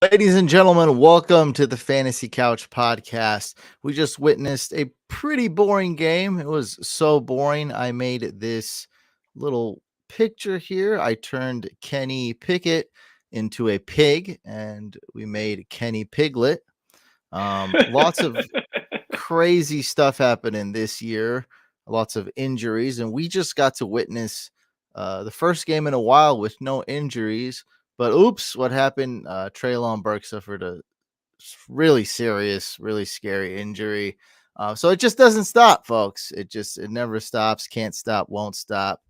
Ladies and gentlemen, welcome to the Fantasy Couch podcast. We just witnessed a pretty boring game. It was so boring. I made this little picture here. I turned Kenny Pickett into a pig, and we made Kenny Piglet. Lots of crazy stuff happening this year, lots of injuries, and we just got to witness the first game in a while with no injuries. But oops, what happened? Treylon Burks suffered a really serious, really scary injury. So it just doesn't stop, folks. It never stops, can't stop, won't stop.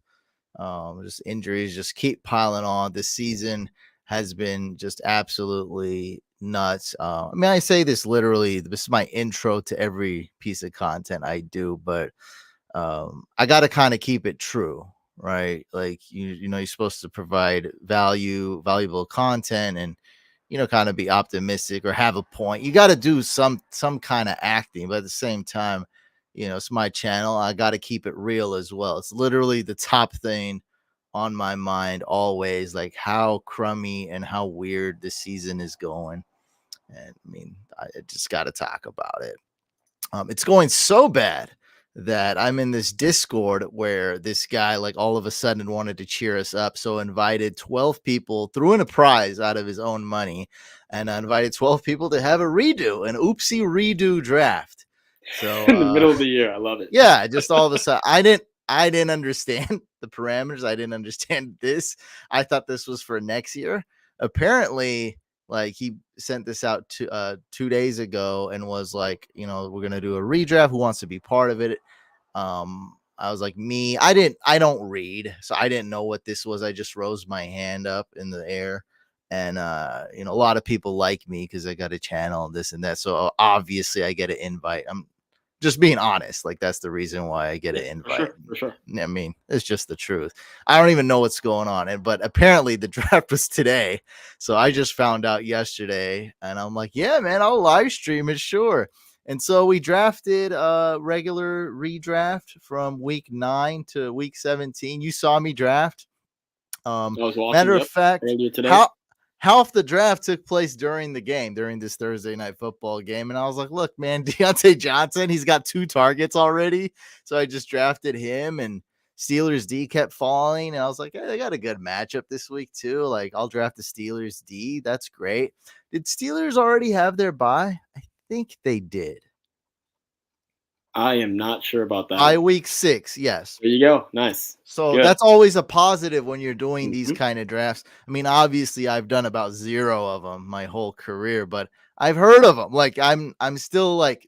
Just injuries just keep piling on. This season has been just absolutely nuts. I mean, I say this literally. This is my intro to every piece of content I do, but I got to kind of keep it true, right? Like you're supposed to provide valuable content, and kind of be optimistic or have a point. You got to do some kind of acting, but at the same time, it's my channel. I got to keep it real as well. It's literally the top thing on my mind always, like how crummy and how weird this season is going. And I mean, I just got to talk about it. It's going so bad that I'm in this Discord where this guy, like, all of a sudden wanted to cheer us up. So invited 12 people, threw in a prize out of his own money, and invited 12 people to have an oopsie redo draft. So in the middle of the year, I love it. Yeah, just all of a sudden, I didn't understand the parameters. I didn't understand this. I thought this was for next year. Apparently, like, he sent this out to 2 days ago and was like, we're gonna do a redraft. Who wants to be part of it? I was like, me. I don't read, so I didn't know what this was. I just rose my hand up in the air. And a lot of people like me because I got a channel and this and that. So obviously I get an invite. I'm just being honest. Like, that's the reason why I get an invite. For sure. I mean, it's just the truth. I don't even know what's going on. But apparently the draft was today. So I just found out yesterday, and I'm like, yeah, man, I'll live stream it. Sure. And so we drafted a regular redraft from week 9 to week 17. You saw me draft. I was watching, Matter of fact, earlier today. Half the draft took place during this Thursday night football game. And I was like, look, man, Deontay Johnson, he's got 2 targets already. So I just drafted him, and Steelers D kept falling. And I was like, hey, they got a good matchup this week too. Like, I'll draft the Steelers D. That's great. Did Steelers already have their bye? I think they did. I am not sure about that. By week 6, yes. There you go. Nice. So Good. that's always a positive when you're doing these kind of drafts. I mean, obviously, I've done about 0 of them my whole career, but I've heard of them. Like, I'm still, like,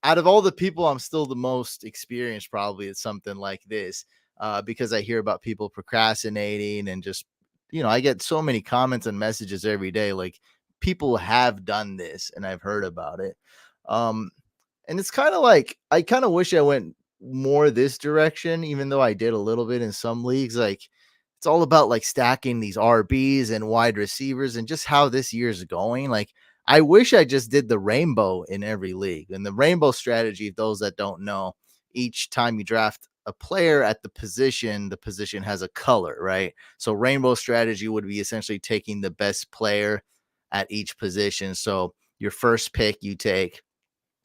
out of all the people, I'm still the most experienced probably at something like this, because I hear about people procrastinating and just, I get so many comments and messages every day. Like, people have done this, and I've heard about it. And it's kind of like, I kind of wish I went more this direction, even though I did a little bit in some leagues. Like, it's all about, like, stacking these RBs and wide receivers and just how this year's going. Like, I wish I just did the rainbow in every league. And the rainbow strategy, those that don't know, each time you draft a player at the position has a color, right? So rainbow strategy would be essentially taking the best player at each position. So your first pick, you take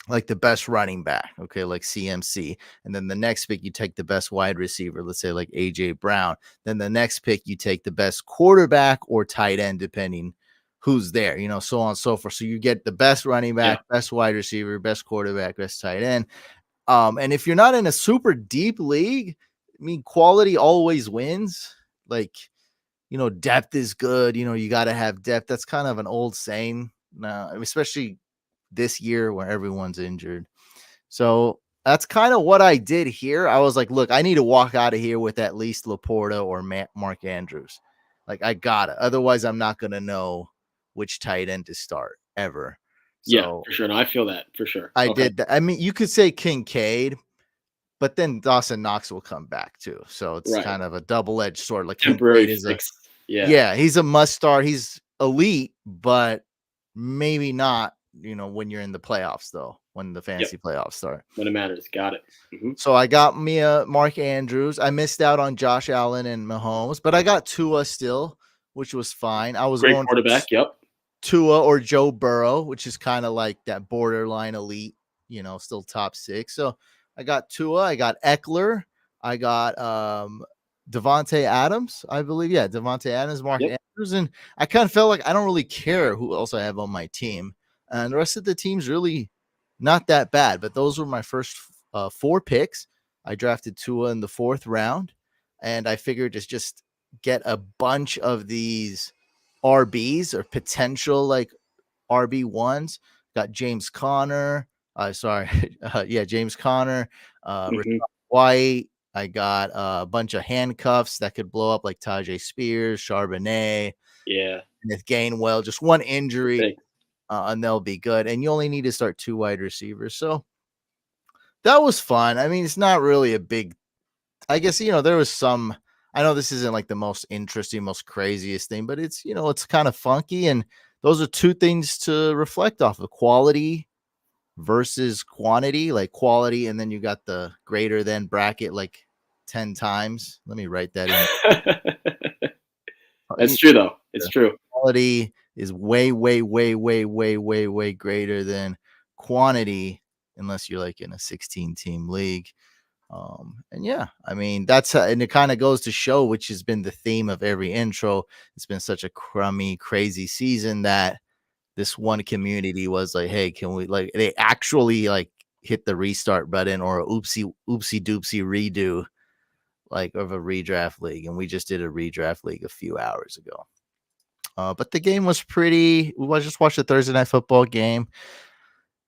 like the best running back, okay, like CMC. And then the next pick, you take the best wide receiver, let's say like AJ Brown. Then the next pick, you take the best quarterback or tight end, depending who's there, so on and so forth. So you get the best running back, best wide receiver, best quarterback, best tight end. And if you're not in a super deep league, I mean, quality always wins. Like, depth is good. You got to have depth. That's kind of an old saying now, especially this year where everyone's injured. So that's kind of what I did here. I was like, look, I need to walk out of here with at least Laporta or Mark Andrews. Like, I got it. Otherwise, I'm not going to know which tight end to start ever. So, yeah, for sure. No, I feel that for sure. I did that. I mean, you could say Kincaid, but then Dawson Knox will come back too. So it's kind of a double-edged sword. Like, temporary fix. Yeah, he's a must start. He's elite, but maybe not, when you're in the playoffs, though, when the fantasy playoffs start. When it matters. Got it. So I got me a Mark Andrews. I missed out on Josh Allen and Mahomes, but I got Tua still, which was fine. I was great going quarterback. Tua or Joe Burrow, which is kind of like that borderline elite, still top 6. So I got Tua, I got Eckler, I got Devontae Adams, I believe. Yeah, Devontae Adams, Mark Yep. Andrews. And I kind of felt like I don't really care who else I have on my team. And the rest of the team's really not that bad. But those were my first 4 picks. I drafted Tua in the 4th round. And I figured just get a bunch of these RBs or potential like RB1s. Got James Conner. James Conner, Rashad White. I got a bunch of handcuffs that could blow up like Tajay Spears, Charbonnet, Yeah. Kenneth Gainwell. Just one injury, and they'll be good. And you only need to start 2 wide receivers. So that was fun. I mean, it's not really a big. I guess there was some. I know this isn't like the most interesting, most craziest thing, but it's it's kind of funky, and those are 2 things to reflect off of: quality versus quantity. Like quality, and then you got the greater than bracket like 10 times. Let me write that in. That's true, though. It's true. Quality is way, way, way, way, way, way, way greater than quantity, unless you're like in a 16-team league. And yeah, I mean, and it kind of goes to show, which has been the theme of every intro. It's been such a crummy, crazy season that this one community was like, hey, can we they actually like hit the restart button or a oopsie doopsie redo like of a redraft league. And we just did a redraft league a few hours ago. But the game was pretty. We just watched the Thursday night football game.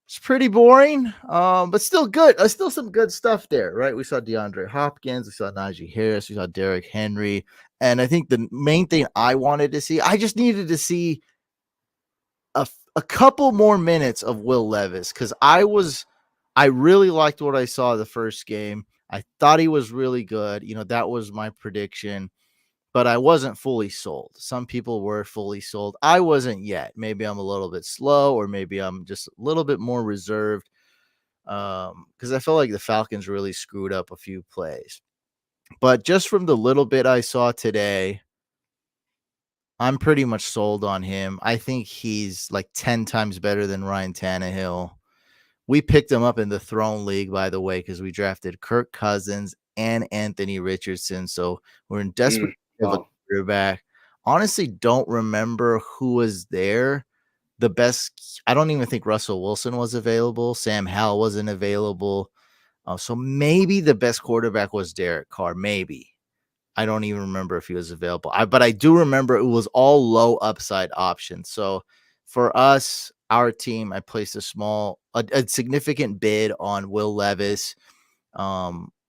It's pretty boring, but still good. Still some good stuff there, right? We saw DeAndre Hopkins, we saw Najee Harris, we saw Derrick Henry, and I think the main thing I wanted to see, I just needed to see a couple more minutes of Will Levis because I really liked what I saw the first game. I thought he was really good. That was my prediction. But I wasn't fully sold. Some people were fully sold. I wasn't yet. Maybe I'm a little bit slow, or maybe I'm just a little bit more reserved because I felt like the Falcons really screwed up a few plays. But just from the little bit I saw today, I'm pretty much sold on him. I think he's like 10 times better than Ryan Tannehill. We picked him up in the Throne League, by the way, because we drafted Kirk Cousins and Anthony Richardson. So we're in desperate of a quarterback. Honestly, don't remember who was there. The best, I don't even think Russell Wilson was available. Sam Howell wasn't available. So maybe the best quarterback was Derek Carr. Maybe. I don't even remember if he was available. But I do remember it was all low upside options. So for us, our team, I placed a significant bid on Will Levis.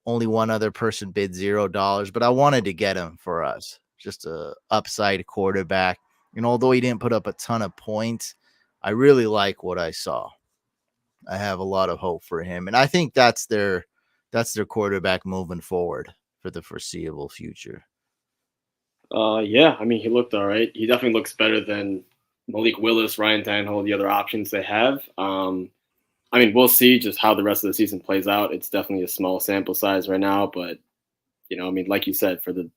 Only one other person bid $0, but I wanted to get him for us. Just a upside quarterback. Although he didn't put up a ton of points, I really like what I saw. I have a lot of hope for him, and I think that's their quarterback moving forward for the foreseeable future. Yeah, I mean, he looked all right. He definitely looks better than Malik Willis, Ryan Tannehill, the other options they have. I mean, we'll see just how the rest of the season plays out. It's definitely a small sample size right now, but I mean, like you said, for the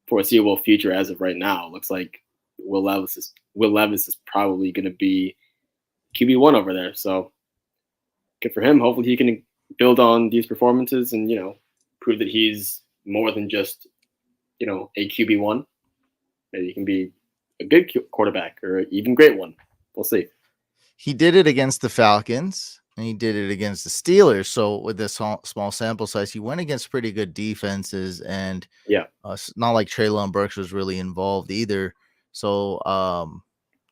foreseeable future, as of right now, it looks like Will Levis is probably going to be QB1 over there. So good for him. Hopefully, he can build on these performances and prove that he's more than just a QB1. Maybe he can be a good quarterback or an even great one. We'll see. He did it against the Falcons and he did it against the Steelers. So with this small sample size, he went against pretty good defenses, and not like Treylon Burks was really involved either. So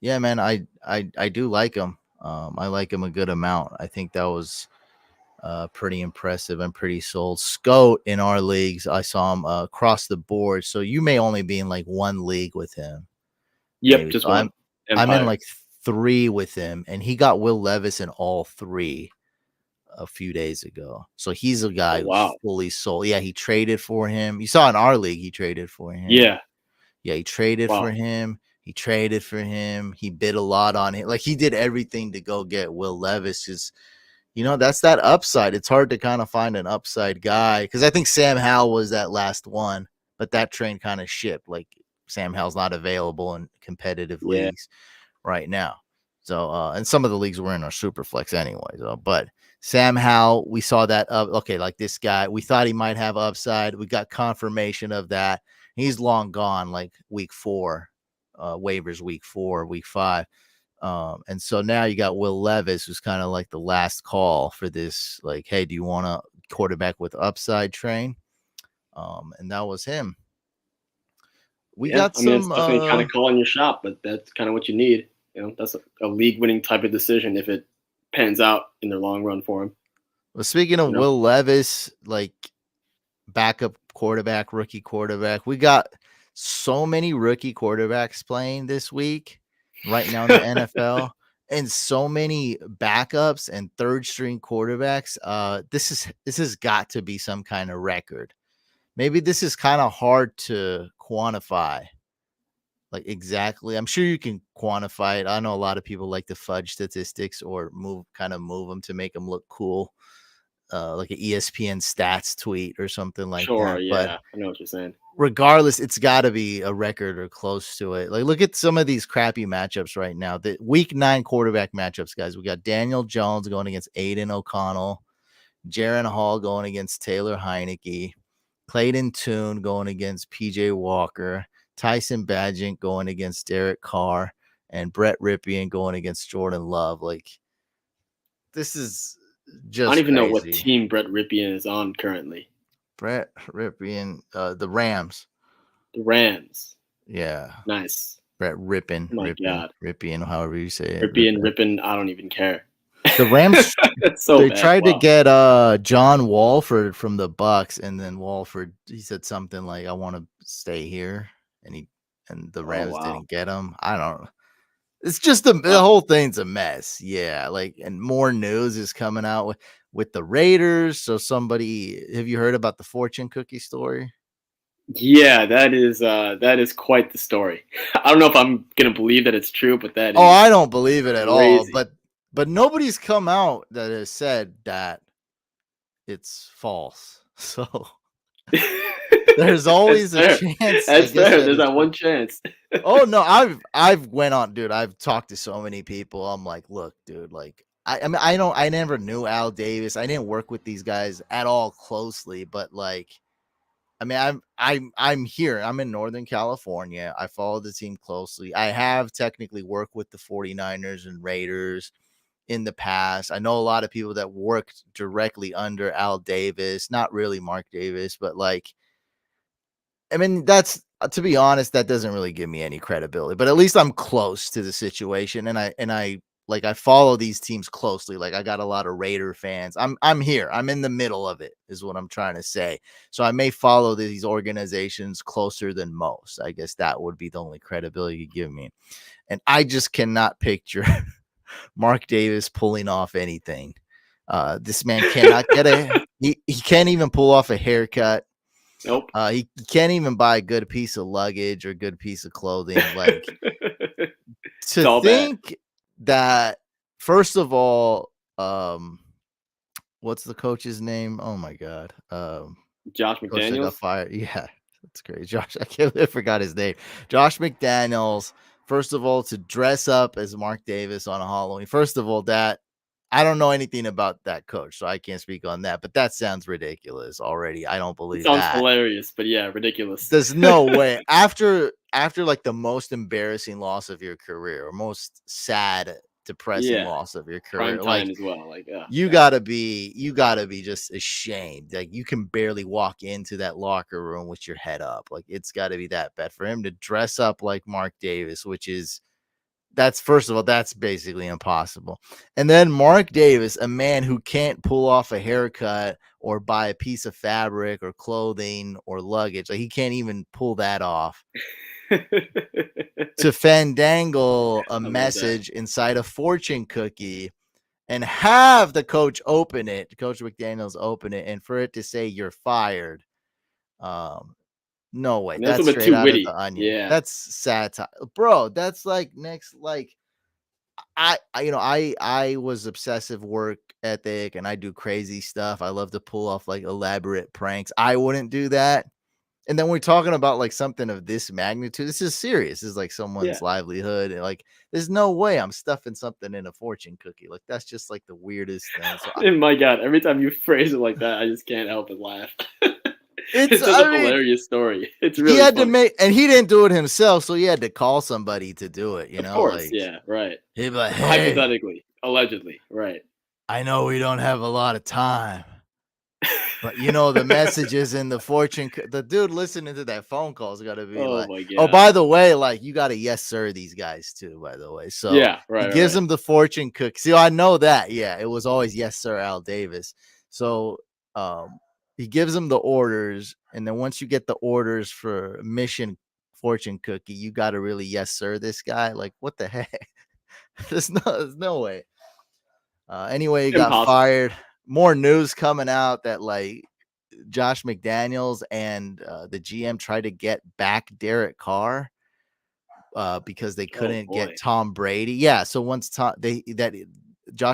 yeah, man, I do like him. I like him a good amount. I think that was pretty impressive. I'm pretty sold. Scout in our leagues, I saw him across the board. So you may only be in like one league with him. Yep, maybe. just So one. I'm in like 3 with him, and he got Will Levis in all 3 a few days ago. So he's a guy who's fully sold. Yeah, he traded for him. You saw in our league, he traded for him. Yeah, he traded for him. He traded for him. He bid a lot on it. Like he did everything to go get Will Levis. Just that's that upside. It's hard to kind of find an upside guy because I think Sam Howell was that last one, but that train kind of shipped. Like Sam Howell's not available in competitive leagues right now. So, and some of the leagues were in our super flex anyway. So, but Sam Howell, we saw that. Okay, like this guy, we thought he might have upside. We got confirmation of that. He's long gone, like week 4, waivers week 4, week 5. And so now you got Will Levis, who's kind of like the last call for this. Like, hey, do you want a quarterback with upside train? And that was him. We Yeah, got I mean, it's some. definitely kind of calling your shot, but that's kind of what you need. That's a league-winning type of decision if it pans out in the long run for him. Well, speaking of You know, Will Levis, like backup quarterback, rookie quarterback, we got so many rookie quarterbacks playing this week right now in the NFL, and so many backups and third string quarterbacks. This has got to be some kind of record. Maybe this is kind of hard to quantify. Like exactly. I'm sure you can quantify it. I know a lot of people like to fudge statistics or move them to make them look cool. Like an ESPN stats tweet or something like sure, that. But yeah, I know what you're saying. regardless, it's got to be a record or close to it. Like, look at some of these crappy matchups right now. The week 9 quarterback matchups, guys. We got Daniel Jones going against Aiden O'Connell, Jaron Hall going against Taylor Heineke, Clayton Tune going against PJ Walker, Tyson Badgett going against Derek Carr, and Brett Ripien going against Jordan Love. Like, this is I don't just even know what crazy. team Brett Ripien is on currently. Brett Ripien, the Rams. The Rams. Yeah. Nice. Brett Oh my God. Ripien, however you say it. Ripien. I don't even care. The Rams, It's so they bad. tried to Wow. get John Walford from the Bucks, and then Walford, he said something like, I want to stay here, and the Oh Rams wow. didn't get him. I don't know. It's just the Wow. whole thing's a mess. Yeah, like, and more news is coming out with the Raiders. So have you heard about the fortune cookie story? Yeah, that is quite the story. I don't know if I'm gonna believe that it's true, but that Oh, is I don't believe it at all. crazy. But nobody's come out that has said that it's false. So there's That's always a fair. chance, I That's guess, fair. that There's it's that true. one chance. Oh no, I've went on, dude. I've talked to so many people. I'm like, look, dude, like I mean, I never knew Al Davis. I didn't work with these guys at all closely, but like, I mean, I'm here. I'm in Northern California. I follow the team closely. I have technically worked with the 49ers and Raiders in the past. I know a lot of people that worked directly under Al Davis, not really Mark Davis, but like, I mean, that's to be honest, that doesn't really give me any credibility, but at least I'm close to the situation, and I like I follow these teams closely. Like I got a lot of Raider fans. I'm here. I'm in the middle of it, is what I'm trying to say. So I may follow these organizations closer than most. I guess that would be the only credibility you give me. And I just cannot picture Mark Davis pulling off anything. This man cannot get he can't even pull off a haircut. Nope. He can't even buy a good piece of luggage or a good piece of clothing. Like, It's to all bad. think that, first of all, what's the coach's name? Oh my god. Josh Coach that got McDaniels. fired. Yeah, that's great. Josh, I forgot his name. Josh McDaniels. First of all, to dress up as Mark Davis on a Halloween. First of all, that I don't know anything about that coach, so I can't speak on that. But that sounds ridiculous already. I don't It believe sounds that. hilarious, but yeah, ridiculous. There's no way. After like the most embarrassing loss of your career, or most sad, depressing Yeah, loss of your prime career, like time as well. Like, God. you gotta be just ashamed. Like you can barely walk into that locker room with your head up. Like it's gotta be that bad for him to dress up like Mark Davis, which is that's first of all, that's basically impossible. And then Mark Davis, a man who can't pull off a haircut or buy a piece of fabric or clothing or luggage, like he can't even pull that off. To fandangle a How about that? message inside a fortune cookie and have the coach open it, Coach McDaniels open it, and for it to say you're fired. Um, no way. I mean, that's a That's little bit straight too out of witty. the onion. Yeah. That's satire. Bro, that's like next, like I was obsessive work ethic and I do crazy stuff. I love to pull off like elaborate pranks. I wouldn't do that. And then we're talking about like something of this magnitude. This is serious. This is like someone's Yeah. livelihood. And like, there's no way I'm stuffing something in a fortune cookie. Like, that's just like the weirdest thing. So And my God, every time you phrase it like that, I just can't help but laugh. it's, It's such a I mean, hilarious story. It's he really had to funny. make, and he didn't do it himself. So he had to call somebody to do it, Of course, like yeah, right. he'd be like, hey, Hypothetically, allegedly, right. I know we don't have a lot of time. But the messages in the the dude listening to that phone call is gotta be Oh like, my oh, God. by the way, like you gotta yes sir these guys too, by the way. So Yeah, he right, gives right. them the fortune cookie. See, I know that. Yeah, it was always yes sir Al Davis. So he gives them the orders, and then once you get the orders for mission fortune cookie, you gotta really yes sir this guy. Like, what the heck? There's no way. Anyway, he got Impossible. fired. More news coming out that like Josh McDaniels and the GM tried to get back Derek Carr because they Oh couldn't get boy. Tom Brady. Yeah, so once Josh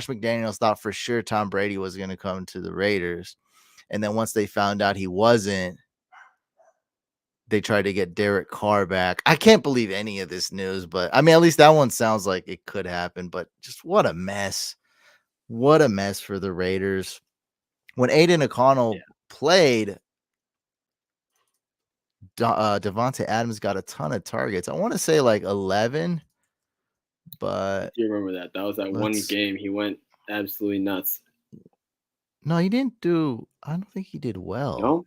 McDaniels thought for sure Tom Brady was going to come to the Raiders, and then once they found out he wasn't, they tried to get Derek Carr back. I can't believe any of this news, but I mean, at least that one sounds like it could happen. But just what a mess! What a mess for the Raiders. When Aiden O'Connell Yeah, played, Devontae Adams got a ton of targets. I want to say like 11, I but do remember that. That was that one let's game he went absolutely nuts. no, he didn't do. I don't think he did well. No?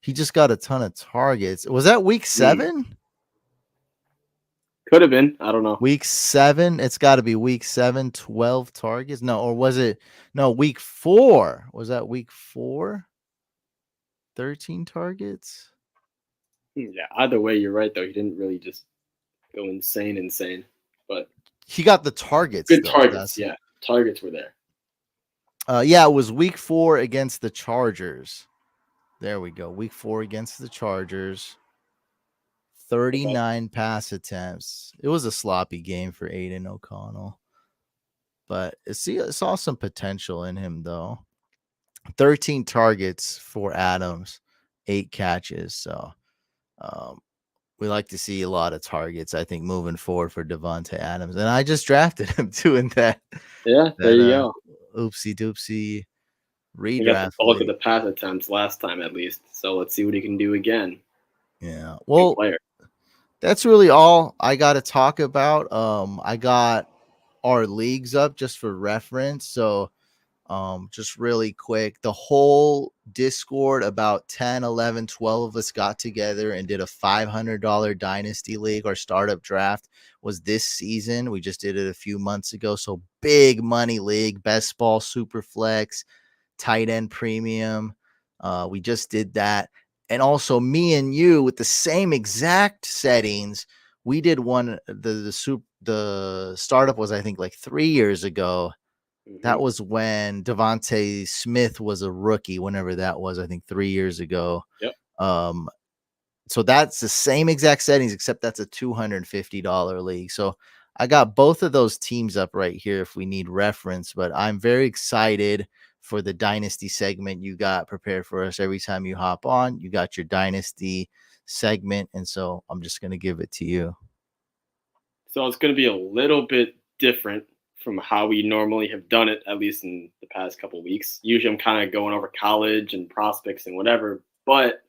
He just got a ton of targets. Was that week Hmm. 7? Could have been. I don't know. Week 7? It's got to be week 7, 12 targets. No, or was it no, week 4? Was that week 4? 13 targets? Yeah, either way, you're right though. He didn't really just go insane. But He got the targets good though. So targets, that's yeah. Targets were there. yeah, it was week 4 against the Chargers. There we go. Week 4 against the Chargers. Okay. 39 pass attempts. It was a sloppy game for Aiden O'Connell, but I saw some potential in him though. 13 targets for Adams, 8 catches. So um, we like to see a lot of targets, I think, moving forward for Devontae Adams. And I just drafted him too in that Yeah, there that you go. oopsie doopsie He got the redraft bulk of league. the pass attempts last time at least. So let's see what he can do again. Yeah. Good Well, player. that's really all I got to talk about. I got our leagues up just for reference. So, just really quick, the whole Discord, about 10, 11, 12 of us got together and did a $500 Dynasty League. Our startup draft was this season. We just did it a few months ago. So, big money league, best ball, super flex, tight end premium. We just did that. And also, me and you with the same exact settings, we did one. The startup was, I think, like 3 years ago. That Hmm. was when Devontae Smith was a rookie, whenever that was, I think 3 years ago. Yep. Um, so that's the same exact settings, except that's a $250 league. So I got both of those teams up right here if we need reference, but I'm very excited for the dynasty segment you got prepared for us. Every time you hop on, you got your dynasty segment. And so I'm just going to give it to you. So it's going to be a little bit different from how we normally have done it, at least in the past couple of weeks. Usually I'm kind of going over college and prospects and whatever. But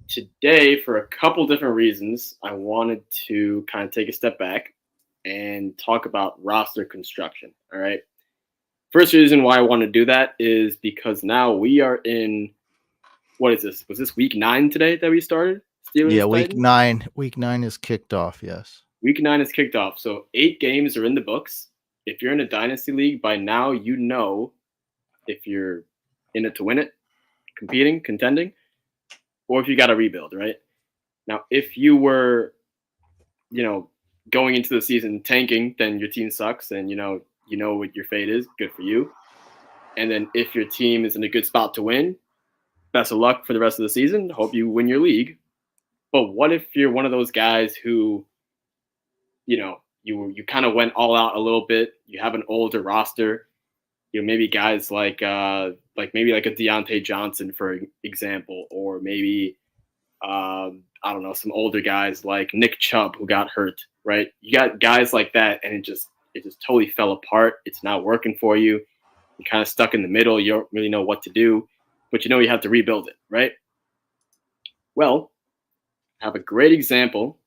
today, for a couple different reasons, I wanted to kind of take a step back and talk about roster construction. All right. First reason why I want to do that is because now we are in, what is this? Was this week 9 today that we started? Yeah, Steelers week Titans? 9. Week 9 is kicked off. Yes. Week 9 is kicked off. So 8 games are in the books. If you're in a dynasty league by now, you know if you're in it to win it, competing, contending, or if you got to rebuild, right? Now, if you were, you know, going into the season tanking, then your team sucks and you know what your fate is. Good for you. And then if your team is in a good spot to win, best of luck for the rest of the season. Hope you win your league. But what if you're one of those guys who, you kind of went all out a little bit. You have an older roster. Maybe guys like maybe like a Deontay Johnson, for example, or maybe I don't know, some older guys like Nick Chubb who got hurt, right? You got guys like that, and it just totally fell apart. It's not working for you. You're kind of stuck in the middle. You don't really know what to do, but you know you have to rebuild it, right? Well, I have a great example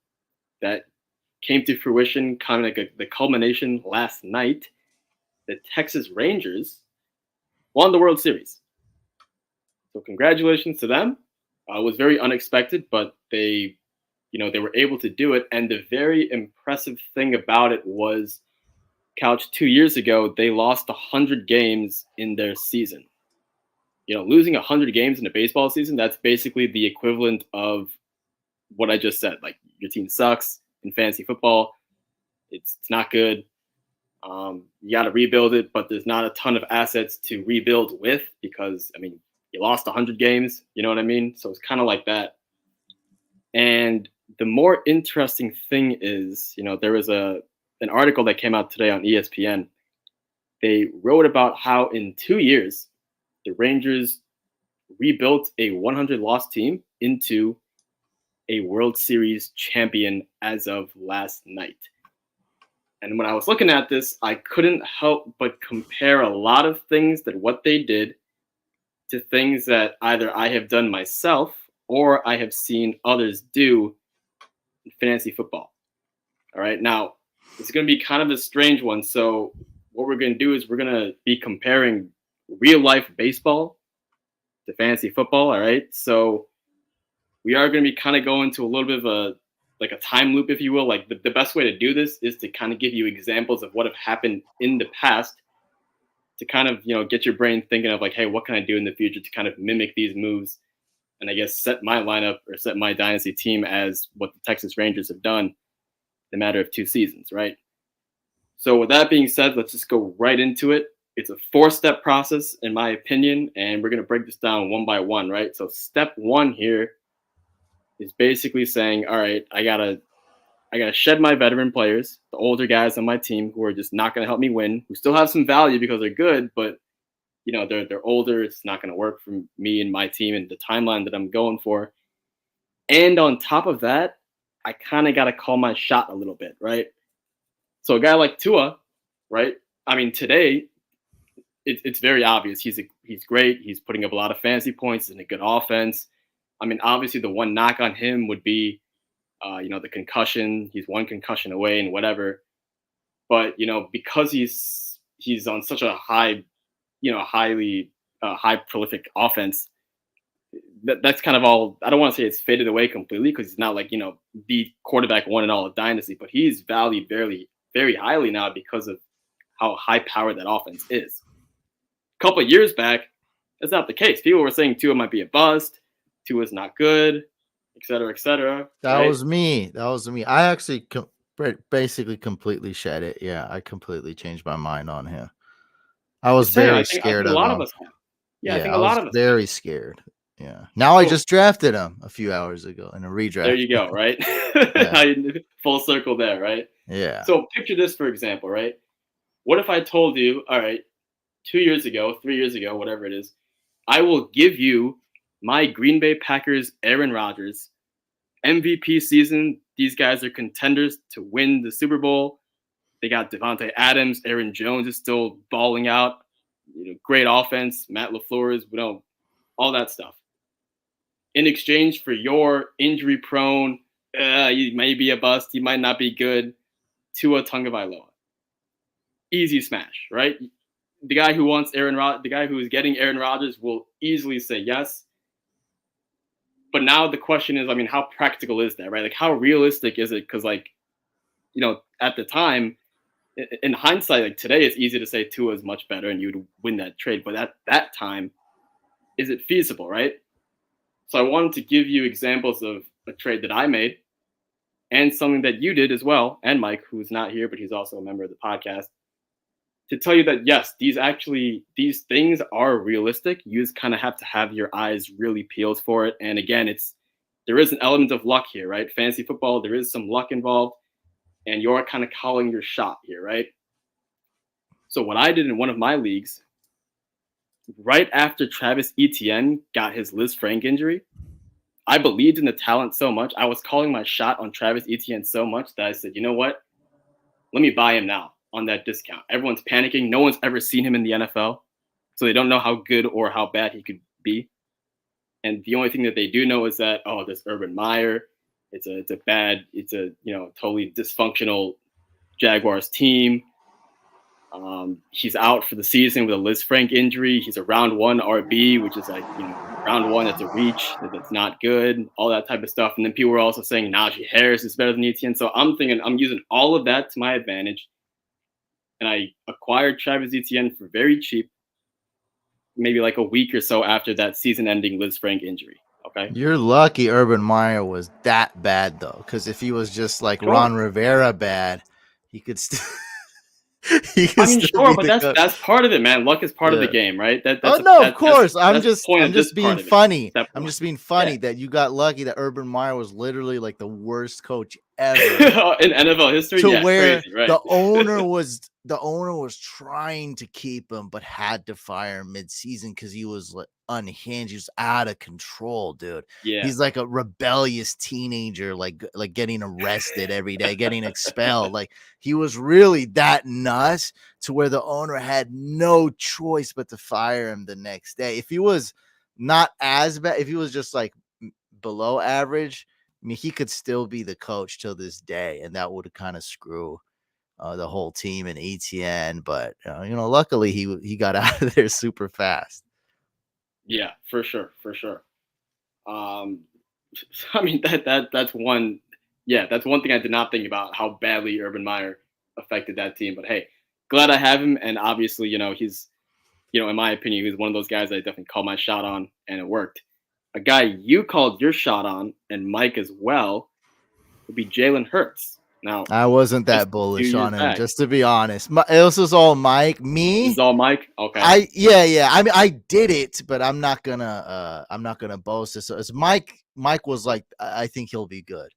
that came to fruition, kind of like the culmination last night. The Texas Rangers won the World Series. So congratulations to them. It was very unexpected, but they were able to do it. And the very impressive thing about it was, Couch, 2 years ago, they lost 100 games in their season. Losing 100 games in a baseball season, that's basically the equivalent of what I just said. Like, your team sucks in fantasy football. It's not good. You got to rebuild it, but there's not a ton of assets to rebuild with because, you lost 100 games. You know what I mean? So it's kind of like that. And the more interesting thing is, there was an article that came out today on ESPN. They wrote about how in 2 years, the Rangers rebuilt a 100-loss team into a World Series champion as of last night. And when I was looking at this, I couldn't help but compare a lot of things that what they did to things that either I have done myself or I have seen others do in fantasy football. All right. Now, it's going to be kind of a strange one. So what we're going to do is we're going to be comparing real life baseball to fantasy football. All right. So we are going to be kind of going to a little bit of a time loop, if you will. Like the best way to do this is to kind of give you examples of what have happened in the past to kind of, get your brain thinking of like, hey, what can I do in the future to kind of mimic these moves? And I guess set my lineup or set my dynasty team as what the Texas Rangers have done in a matter of 2 seasons, right? So with that being said, let's just go right into it. It's a 4-step process, in my opinion, and we're going to break this down one by one, right? So step 1 here is basically saying, all right, I gotta shed my veteran players, the older guys on my team who are just not going to help me win, who still have some value because they're good, but they're older. It's not going to work for me and my team and the timeline that I'm going for. And on top of that, I kind of got to call my shot a little bit, right? So a guy like Tua, right? Today it's very obvious. He's great. He's putting up a lot of fantasy points and a good offense. Obviously the one knock on him would be, the concussion. He's 1 concussion away and whatever. But because he's on such a high, highly high prolific offense, that's kind of all. I don't want to say it's faded away completely because he's not like the quarterback 1 in all of Dynasty, but he's valued very, very highly now because of how high powered that offense is. A couple of years back, that's not the case. People were saying Tua might be a bust. Tua's not good, et cetera, et cetera. That was me. I actually basically completely shed it. Yeah, I completely changed my mind on him. I was very scared of him. A lot of us have. Yeah, I think a lot of us very scared. Yeah. Now I just drafted him a few hours ago in a redraft. There you go, right? Full circle there, right? Yeah. So picture this, for example, right? What if I told you, all right, 2 years ago, 3 years ago, whatever it is, I will give you my Green Bay Packers, Aaron Rodgers, MVP season. These guys are contenders to win the Super Bowl. They got Devontae Adams. Aaron Jones is still balling out. Great offense. Matt LaFleur is, all that stuff. In exchange for your injury-prone, you may be a bust, you might not be good, Tua Tagovailoa. Easy smash, right? The guy who is getting Aaron Rodgers will easily say yes. But now the question is, how practical is that, right? Like, how realistic is it? Because, at the time, in hindsight, like today, it's easy to say Tua is much better and you would win that trade. But at that time, is it feasible, right? So I wanted to give you examples of a trade that I made and something that you did as well, and Mike, who's not here, but he's also a member of the podcast, to tell you that, yes, these things are realistic. You just kind of have to have your eyes really peeled for it. And again, there is an element of luck here, right? Fantasy football, there is some luck involved, and you're kind of calling your shot here, right? So what I did in one of my leagues, right after Travis Etienne got his Liz Frank injury, I believed in the talent so much. I was calling my shot on Travis Etienne so much that I said, you know what? Let me buy him now on that discount. Everyone's panicking. No one's ever seen him in the NFL, so they don't know how good or how bad he could be. And the only thing that they do know is that, oh, this Urban Meyer, it's a totally dysfunctional Jaguars team. He's out for the season with a Liz Frank injury. He's a round one RB, which is like, round one, that's a reach, that's not good, all that type of stuff. And then people were also saying Najee Harris is better than Etienne. So I'm thinking I'm using all of that to my advantage. And I acquired Travis Etienne for very cheap, maybe like a week or so after that season ending Liz Frank injury. Okay. You're lucky Urban Meyer was that bad though, because if he was just like Sure. Ron Rivera bad, he could still I mean, sure, be but the coach. that's part of it, man. Luck is part of the Yeah. game, right? Oh no, of That's course. I'm the just point I'm of this just being part of it. funny. That I'm point. just being Yeah. funny that you got lucky that Urban Meyer was literally like the worst coach ever. In NFL history, To yeah, where crazy, right? the owner was trying to keep him but had to fire him mid-season because he was like unhinged. He was out of control, dude. Yeah. He's like a rebellious teenager, like getting arrested every day, getting expelled. Like he was really that nuts to where the owner had no choice but to fire him the next day. If he was not as bad, if he was just like below average, I mean, he could still be the coach till this day, and that would kind of screw the whole team and ETN. But luckily he got out of there super fast. Yeah, for sure, for sure. Um, I mean that's one. Yeah, that's one thing I did not think about how badly Urban Meyer affected that team. But hey, glad I have him, and obviously, he's, in my opinion, he's one of those guys I definitely called my shot on, and it worked. A guy you called your shot on, and Mike as well, would be Jalen Hurts. Now, I wasn't just that a few bullish years on him, back, just to be honest. This was all Mike. this is Me, all Mike. Okay, yeah. I mean, I did it, but I'm not gonna boast. It's Mike. Mike was like, I think he'll be good,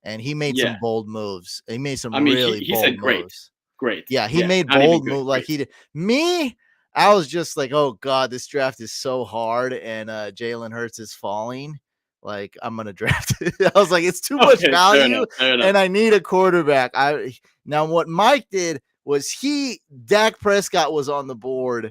and he made yeah. some bold moves. He made some I mean, really he bold said great, moves. great. Yeah, he Yeah, made not even bold good, move like great. he did. Me, I was just like, oh god, this draft is so hard, and Jalen Hurts is falling. Like I'm gonna draft it. I was like, it's too much Okay, fair value, enough, fair enough. and I need a quarterback. Now what Mike did was Dak Prescott was on the board,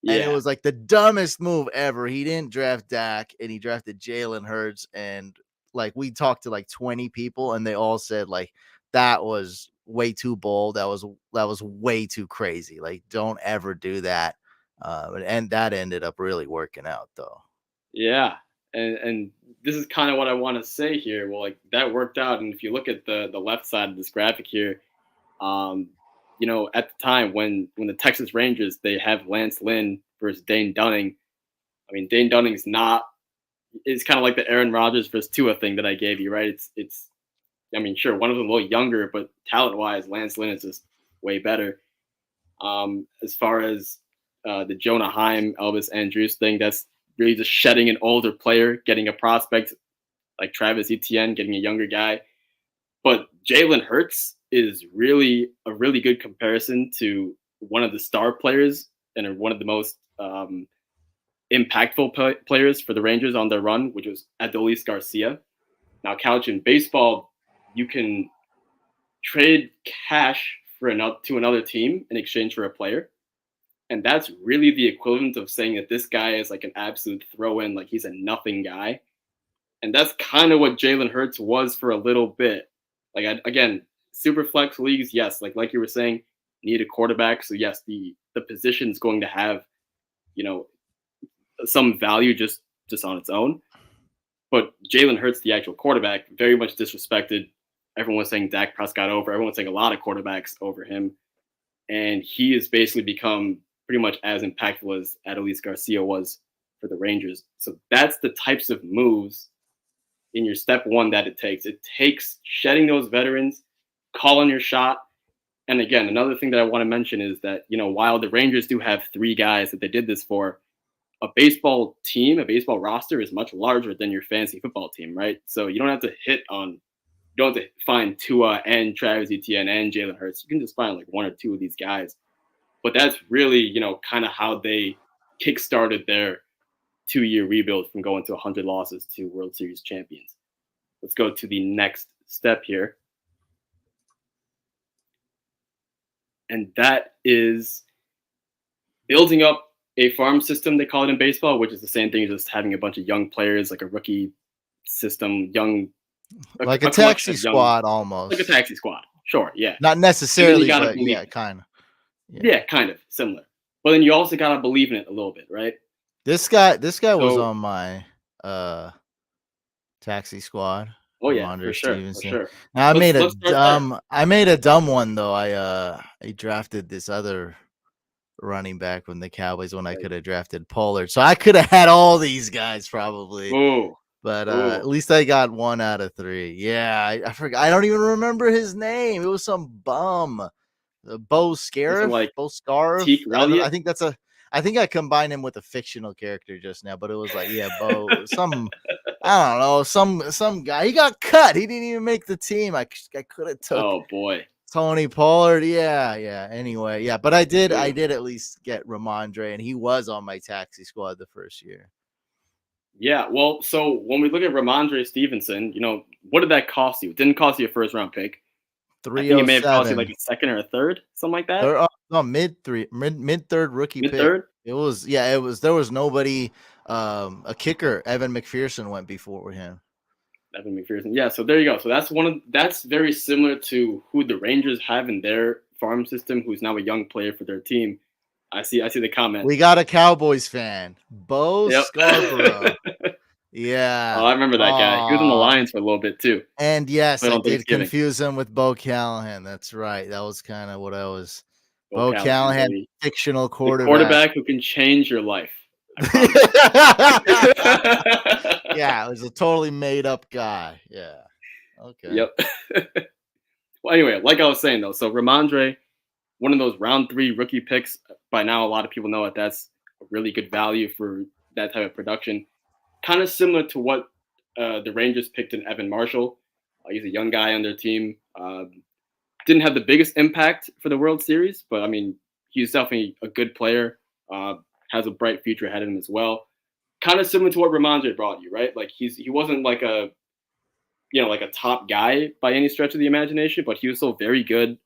and it Yeah. was like the dumbest move ever. He didn't draft Dak, and he drafted Jalen Hurts. And like we talked to like 20 people, and they all said like that was way too bold. That was way too crazy. Like don't ever do that. And that ended up really working out though. Yeah, and this is kind of what I want to say here. Well, like that worked out, and if you look at the left side of this graphic here, um, at the time when the Texas Rangers they have Lance Lynn versus Dane Dunning. I mean, Dane Dunning's not. It's kind of like the Aaron Rodgers versus Tua thing that I gave you, right? It's. I mean, sure, one of them a little younger, but talent wise, Lance Lynn is just way better. As far as the Jonah Heim, Elvis Andrews thing, that's really just shedding an older player, getting a prospect like Travis Etienne, getting a younger guy. But Jalen Hurts is really a really good comparison to one of the star players and one of the most impactful players for the Rangers on their run, which was Adolis Garcia. Now, Couch, in baseball, you can trade cash to another team in exchange for a player. And that's really the equivalent of saying that this guy is like an absolute throw in, like he's a nothing guy. And that's kind of what Jalen Hurts was for a little bit. Like, again, super flex leagues, yes, like you were saying, need a quarterback. So, yes, the position is going to have, you know, some value just on its own. But Jalen Hurts, the actual quarterback, very much disrespected. Everyone was saying Dak Prescott over. Everyone was saying a lot of quarterbacks over him. And he has basically become pretty much as impactful as Adolis Garcia was for the Rangers. So that's the types of moves in your step one that it takes. It takes shedding those veterans, calling your shot. And again, another thing that I want to mention is that, while the Rangers do have 3 guys that they did this for, a baseball team, a baseball roster is much larger than your fantasy football team, right? So you don't have to find Tua and Travis Etienne and Jalen Hurts. You can just find like 1 or 2 of these guys. But that's really, kind of how they kickstarted their 2-year rebuild from going to 100 losses to World Series champions. Let's go to the next step here. And that is building up a farm system, they call it in baseball, which is the same thing as just having a bunch of young players, like a rookie system, like a collection taxi of young, squad like a almost. taxi squad. Sure, yeah. Not And then you necessarily, gotta but believe yeah, it. kind of. Yeah, kind of similar. But then you also gotta believe in it a little bit, right? This guy was So, on my taxi squad. oh yeah, for Ramondre sure, for Stevenson. sure. Now Let's start there. I made a dumb one though. I drafted this other running back from the Cowboys when I Like, could have drafted Pollard. So I could have had all these guys probably. ooh, But ooh. at least I got 1 out of 3. Yeah, I forgot. I don't even remember his name. It was some bum. Bo Something Scarif, like Bo Scarif. Teak I Elliott. think that's a. I think I combined him with a fictional character just now, but it was like, yeah, Bo, some, I don't know, some guy. He got cut. He didn't even make the team. I could have took Oh boy. Tony Pollard. Yeah. Anyway, yeah, but I did Ooh. at least get Ramondre, and he was on my taxi squad the first year. Yeah, well, so when we look at Ramondre Stevenson, what did that cost you? It didn't cost you a first round pick. I think it may have cost you like 307. a second or a third, something like that. They're no, mid third rookie Mid pick. third. It was there was nobody a kicker, Evan McPherson went before him. Evan McPherson. Yeah, so there you go. So that's very similar to who the Rangers have in their farm system, who's now a young player for their team. I see the comment. We got a Cowboys fan, Bo Yep. Scarborough. Oh, Yeah. I remember that guy. He was on the Lions for a little bit too. And yes, Played I on did Thanksgiving. confuse him with Bo Callahan. That's right. That was kind of what I was. Bo Callahan, baby. fictional The quarterback. quarterback who can change your life. I Yeah, it was a totally made up guy. Yeah. Okay. Yep. Well, anyway, like I was saying though, so Ramondre, one of those round 3 rookie picks. By now, a lot of people know that that's a really good value for that type of production. Kind of similar to what the Rangers picked in Evan Marshall. He's a young guy on their team. Didn't have the biggest impact for the World Series, but I mean, he's definitely a good player. Has a bright future ahead of him as well. Kind of similar to what Ramondre brought you, right? Like he wasn't like a top guy by any stretch of the imagination, but he was still very good.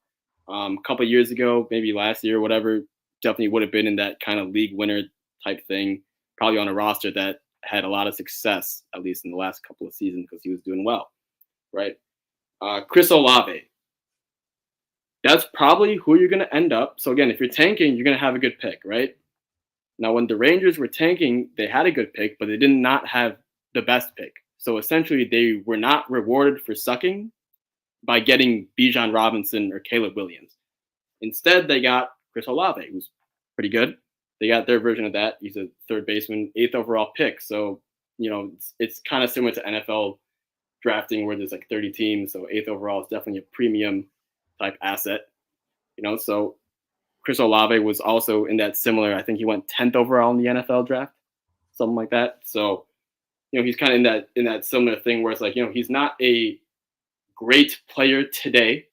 A couple of years ago, maybe last year, whatever, definitely would have been in that kind of league winner type thing, probably on a roster that had a lot of success, at least in the last couple of seasons, because he was doing well, right? Chris Olave, that's probably who you're going to end up. So again, if you're tanking, you're going to have a good pick, right? Now, when the Rangers were tanking, they had a good pick, but they did not have the best pick. So essentially, they were not rewarded for sucking by getting Bijan Robinson or Caleb Williams. Instead, they got Chris Olave, who's pretty good. They got their version of that. He's a third baseman, 8th overall pick. So, it's kind of similar to NFL drafting where there's like 30 teams. So 8th overall is definitely a premium type asset. So Chris Olave was also in that similar, I think he went 10th overall in the NFL draft, something like that. So, he's kind of in that similar thing where it's like, he's not a great player today.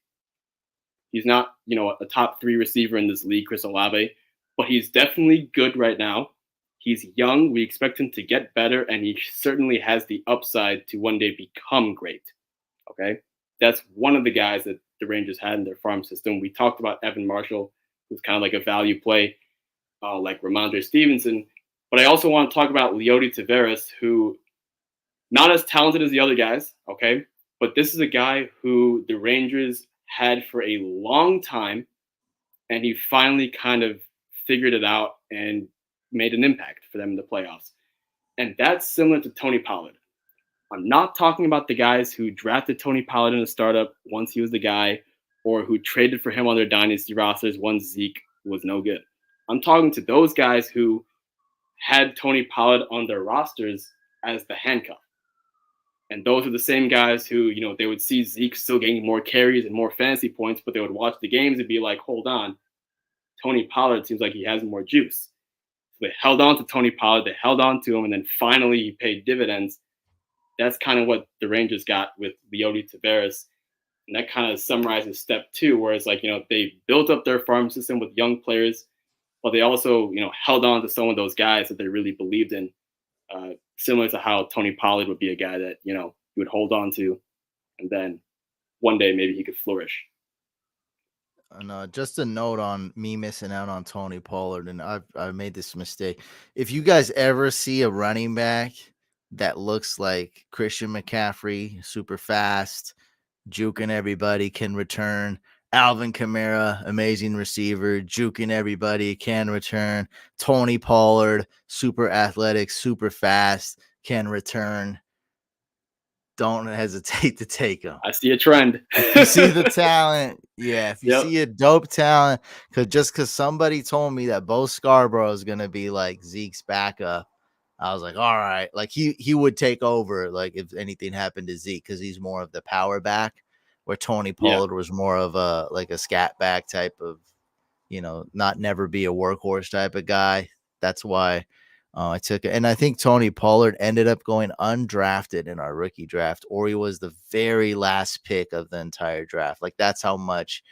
He's not, a top 3 receiver in this league, Chris Olave, but he's definitely good right now. He's young. We expect him to get better, and he certainly has the upside to one day become great. Okay? That's one of the guys that the Rangers had in their farm system. We talked about Evan Marshall, who's kind of like a value play, like Ramondre Stevenson. But I also want to talk about Leody Taveras, who not as talented as the other guys, okay? But this is a guy who the Rangers had for a long time, and he finally kind of figured it out and made an impact for them in the playoffs. And that's similar to Tony Pollard. I'm not talking about the guys who drafted Tony Pollard in a startup once he was the guy, or who traded for him on their dynasty rosters once Zeke was no good. I'm talking to those guys who had Tony Pollard on their rosters as the handcuff. And those are the same guys who, they would see Zeke still getting more carries and more fantasy points, but they would watch the games and be like, hold on, Tony Pollard seems like he has more juice. So they held on to Tony Pollard, they held on to him, and then finally he paid dividends. That's kind of what the Rangers got with Leody Taveras. And that kind of summarizes step 2, where it's like, they built up their farm system with young players, but they also, held on to some of those guys that they really believed in. similar to how Tony Pollard would be a guy that you would hold on to, and then one day maybe he could flourish. And just a note on me missing out on Tony Pollard, and I've made this mistake. If you guys ever see a running back that looks like Christian McCaffrey, super fast, juking everybody, can return. Alvin Kamara, amazing receiver, juking everybody, can return. Tony Pollard, super athletic, super fast, can return. Don't hesitate to take him. I see a trend. If you see the talent, yeah, if you Yep. see a dope talent, because somebody told me that Bo Scarborough is gonna be like Zeke's backup, I was like, all right, like he would take over, like if anything happened to Zeke, because he's more of the power back, where Tony Yeah. Pollard was more of a like a scat back type of, not never be a workhorse type of guy. That's why I took it. And I think Tony Pollard ended up going undrafted in our rookie draft, or he was the very last pick of the entire draft. Like that's how much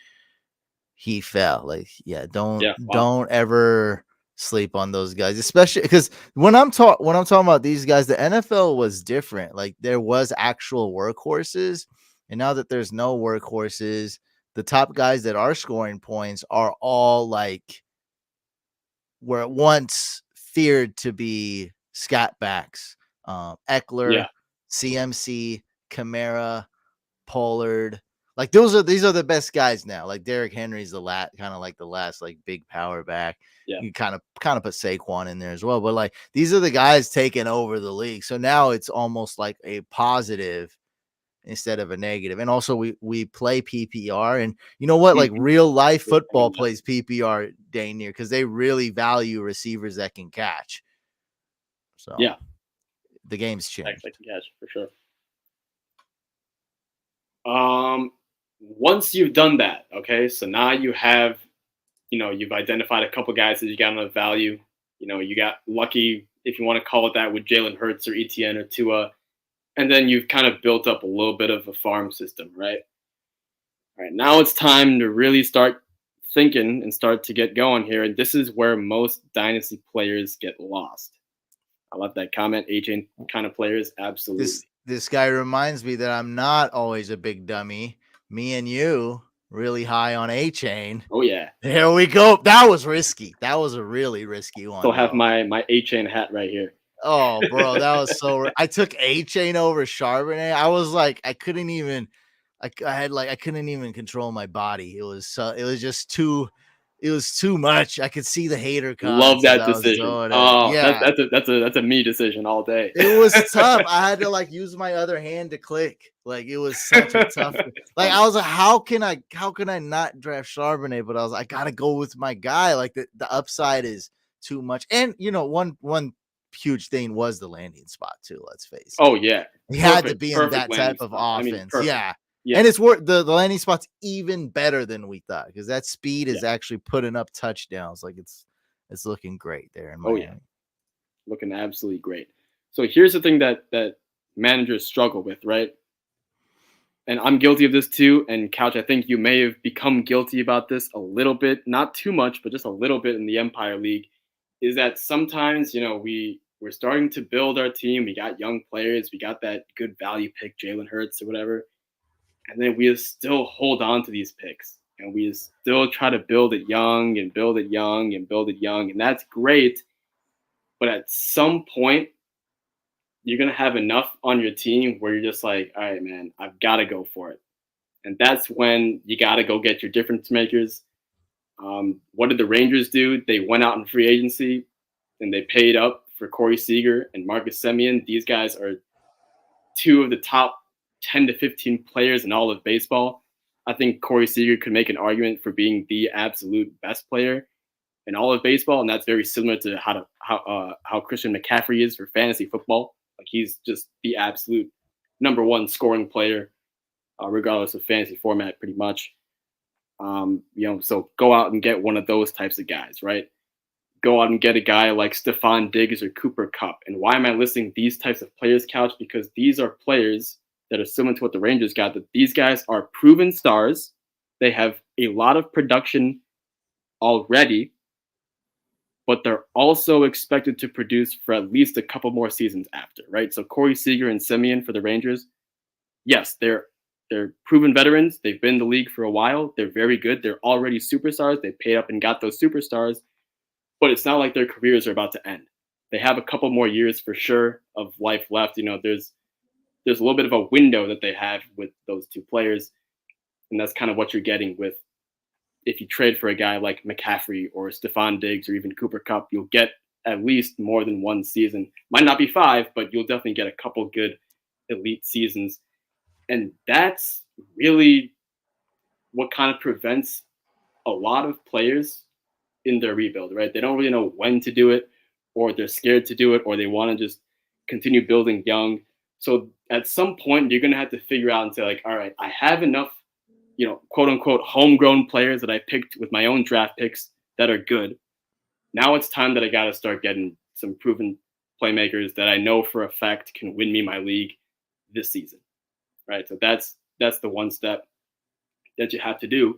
he fell. Like, yeah, don't Yeah. Wow. don't ever sleep on those guys, especially because when I'm talking about these guys, the NFL was different. Like there was actual workhorses, and now that there's no workhorses, the top guys that are scoring points are all like were at once feared to be scat backs. Yeah. Eckler, CMC, Kamara, Pollard. Like these are the best guys now. Like Derrick Henry's the kind of like the last like big power back. Yeah. You kind of put Saquon in there as well. But like these are the guys taking over the league. So now it's almost like a positive instead of a negative. And also we play PPR, and you know what? Like Mhm. real life Yeah, I football mean, plays PPR day near because they really value receivers that can catch. So yeah. the game's changed. Like catch for sure. Once you've done that, okay, so now you've identified a couple guys that you got enough value. You got lucky, if you want to call it that, with Jalen Hurts or ETN or Tua, and then you've kind of built up a little bit of a farm system, right? All right, now it's time to really start thinking and start to get going here. And this is where most dynasty players get lost. I love that comment. Agent kind of players, absolutely. This guy reminds me that I'm not always a big dummy. Me and you really high on A Chain. Oh yeah. Here we go. That was risky. That was a really risky one. Still have though. my A chain hat right here. Oh, bro, that was so. I took A Chain over Charbonnet. I was like, I couldn't even. I couldn't even control my body. It was just too. It was too much. I could see the hater Love comments as that I was decision. doing it. Oh, Yeah, that's a me decision all day. it was tough. I had to like use my other hand to click. Like it was such a tough. Like I was like, how can I not draft Charbonnet? But I was like, I gotta go with my guy. Like the upside is too much. And one huge thing was the landing spot too. Let's face it. Oh yeah, He had to be in perfect that type of spot. I mean, offense. perfect. Yeah. Yeah. And it's the landing spot's even better than we thought because that speed is Yeah. actually putting up touchdowns. Like it's looking great there in Oh Miami. yeah, looking absolutely great. So here's the thing that managers struggle with, right? And I'm guilty of this too. And Couch, I think you may have become guilty about this a little bit, not too much, but just a little bit in the Empire League. Is that sometimes we're starting to build our team. We got young players. We got that good value pick, Jalen Hurts or whatever, and then we still hold on to these picks, and we still try to build it young and build it young and build it young, and that's great. But at some point, you're gonna have enough on your team where you're just like, all right, man, I've got to go for it, and that's when you got to go get your difference makers. What did the Rangers do? They went out in free agency and they paid up for Corey Seager and Marcus Semien. These guys are two of the top 10 to 15 players in all of baseball. I think Corey Seager could make an argument for being the absolute best player in all of baseball, and that's very similar to how Christian McCaffrey is for fantasy football. Like he's just the absolute number one scoring player, regardless of fantasy format, pretty much. So go out and get one of those types of guys, right? Go out and get a guy like Stephon Diggs or Cooper Kupp. And why am I listing these types of players, Couch? Because these are players that are similar to what the Rangers got, that these guys are proven stars. They have a lot of production already. but they're also expected to produce for at least a couple more seasons after, right? So Corey Seager and Simeon for the Rangers, yes, they're proven veterans. They've been in the league for a while. They're very good. They're already superstars. They paid up and got those superstars, but it's not like their careers are about to end. They have a couple more years for sure of life left. There's a little bit of a window that they have with those two players, and that's kind of what you're getting with if you trade for a guy like McCaffrey or Stephon Diggs or even Cooper Kupp. You'll get at least more than one season. Might not be 5, but you'll definitely get a couple good elite seasons. And that's really what kind of prevents a lot of players in their rebuild, right? They don't really know when to do it, or they're scared to do it, or they want to just continue building young. So at some point, you're going to have to figure out and say, like, all right, I have enough, quote unquote, homegrown players that I picked with my own draft picks that are good. Now it's time that I got to start getting some proven playmakers that I know for a fact can win me my league this season, right? So that's the one step that you have to do.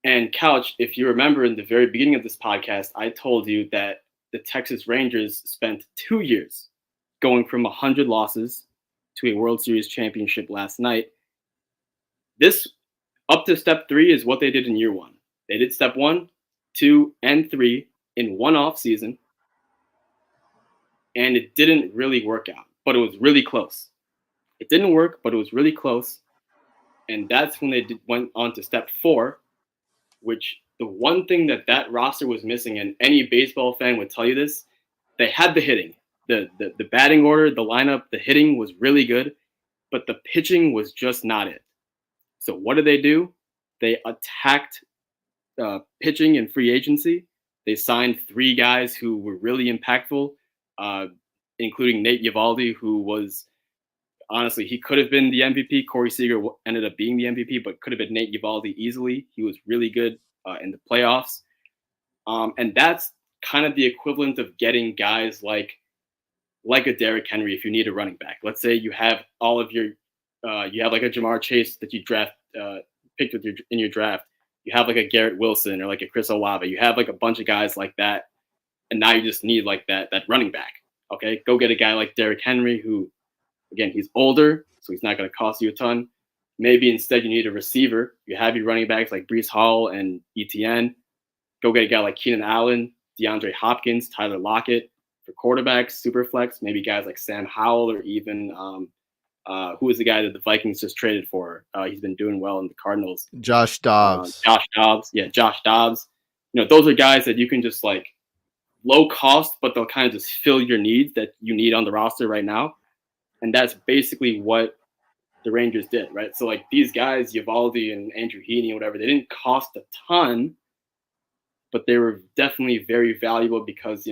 And Couch, if you remember in the very beginning of this podcast, I told you that the Texas Rangers spent 2 years going from 100 losses to a World Series championship last night. This up to step 3 is what they did in year 1. They did step 1, 2, and 3 in one off season, and it didn't really work out, but it was really close. It didn't work, but it was really close, and that's when they went on to step 4, which the one thing that roster was missing, and any baseball fan would tell you this, they had the hitting. The batting order, the lineup, the hitting was really good, but the pitching was just not it. So what did they do? They attacked pitching and free agency. They signed 3 guys who were really impactful, including Nate Eovaldi, who was, honestly, he could have been the MVP. Corey Seager ended up being the MVP, but could have been Nate Eovaldi easily. He was really good in the playoffs. And that's kind of the equivalent of getting guys like a Derrick Henry if you need a running back. Let's say you have all of your, you have like a Jamar Chase that you picked in your draft. You have like a Garrett Wilson or like a Chris Olave. You have like a bunch of guys like that, and now you just need like that running back. Okay, go get a guy like Derrick Henry, who, again, he's older, so he's not going to cost you a ton. Maybe instead you need a receiver. You have your running backs like Breece Hall and ETN. Go get a guy like Keenan Allen, DeAndre Hopkins, Tyler Lockett. For quarterbacks, super flex, maybe guys like Sam Howell or even who is the guy that the Vikings just traded for? He's been doing well in the Cardinals. Josh Dobbs. Josh Dobbs. Those are guys that you can just like low cost, but they'll kind of just fill your needs that you need on the roster right now. And that's basically what the Rangers did, right? So like these guys, Eovaldi and Andrew Heaney, whatever, they didn't cost a ton, but they were definitely very valuable because,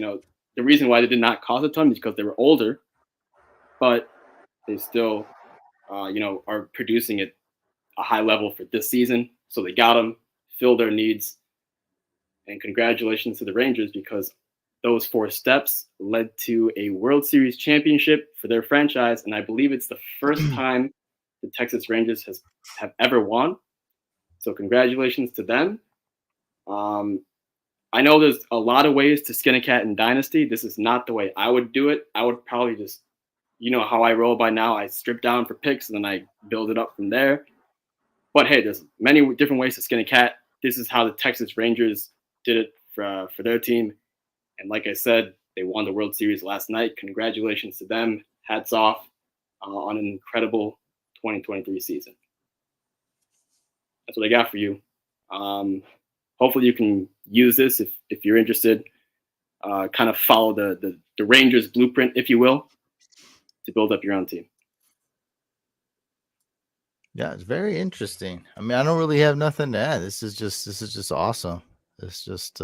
the reason why they did not cost a ton is because they were older, but they still, are producing at a high level for this season. So they got them, filled their needs, and congratulations to the Rangers because those 4 steps led to a World Series championship for their franchise, and I believe it's the first time the Texas Rangers have ever won. So congratulations to them. I know there's a lot of ways to skin a cat in Dynasty. This is not the way I would do it. I would probably just, how I roll by now. I strip down for picks and then I build it up from there. But hey, there's many different ways to skin a cat. This is how the Texas Rangers did it for their team. And like I said, they won the World Series last night. Congratulations to them. Hats off on an incredible 2023 season. That's what I got for you. Hopefully you can use this if you're interested. Kind of follow the Rangers blueprint, if you will, to build up your own team. Yeah, it's very interesting. I mean, I don't really have nothing to add. This is just awesome. It's just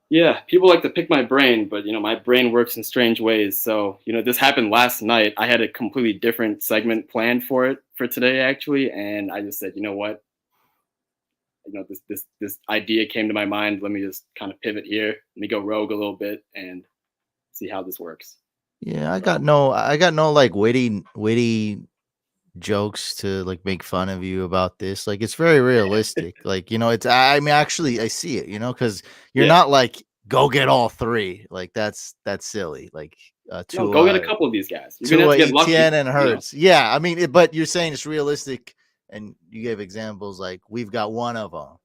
yeah, people like to pick my brain, but my brain works in strange ways. So, this happened last night. I had a completely different segment planned for today, actually, and I just said, you know what? This idea came to my mind. Let me just kind of pivot here. Let me go rogue a little bit and see how this works. Yeah, I got no like witty jokes to like make fun of you about this. Like it's very realistic. Like, it's, I mean, actually I see it, because you're not like go get all three. Like that's silly. Like No, go get a couple of these guys. You're gonna have Tua, to get lucky. Etienne, and Hurts. Yeah, I mean, but you're saying it's realistic, and you gave examples like we've got one of them.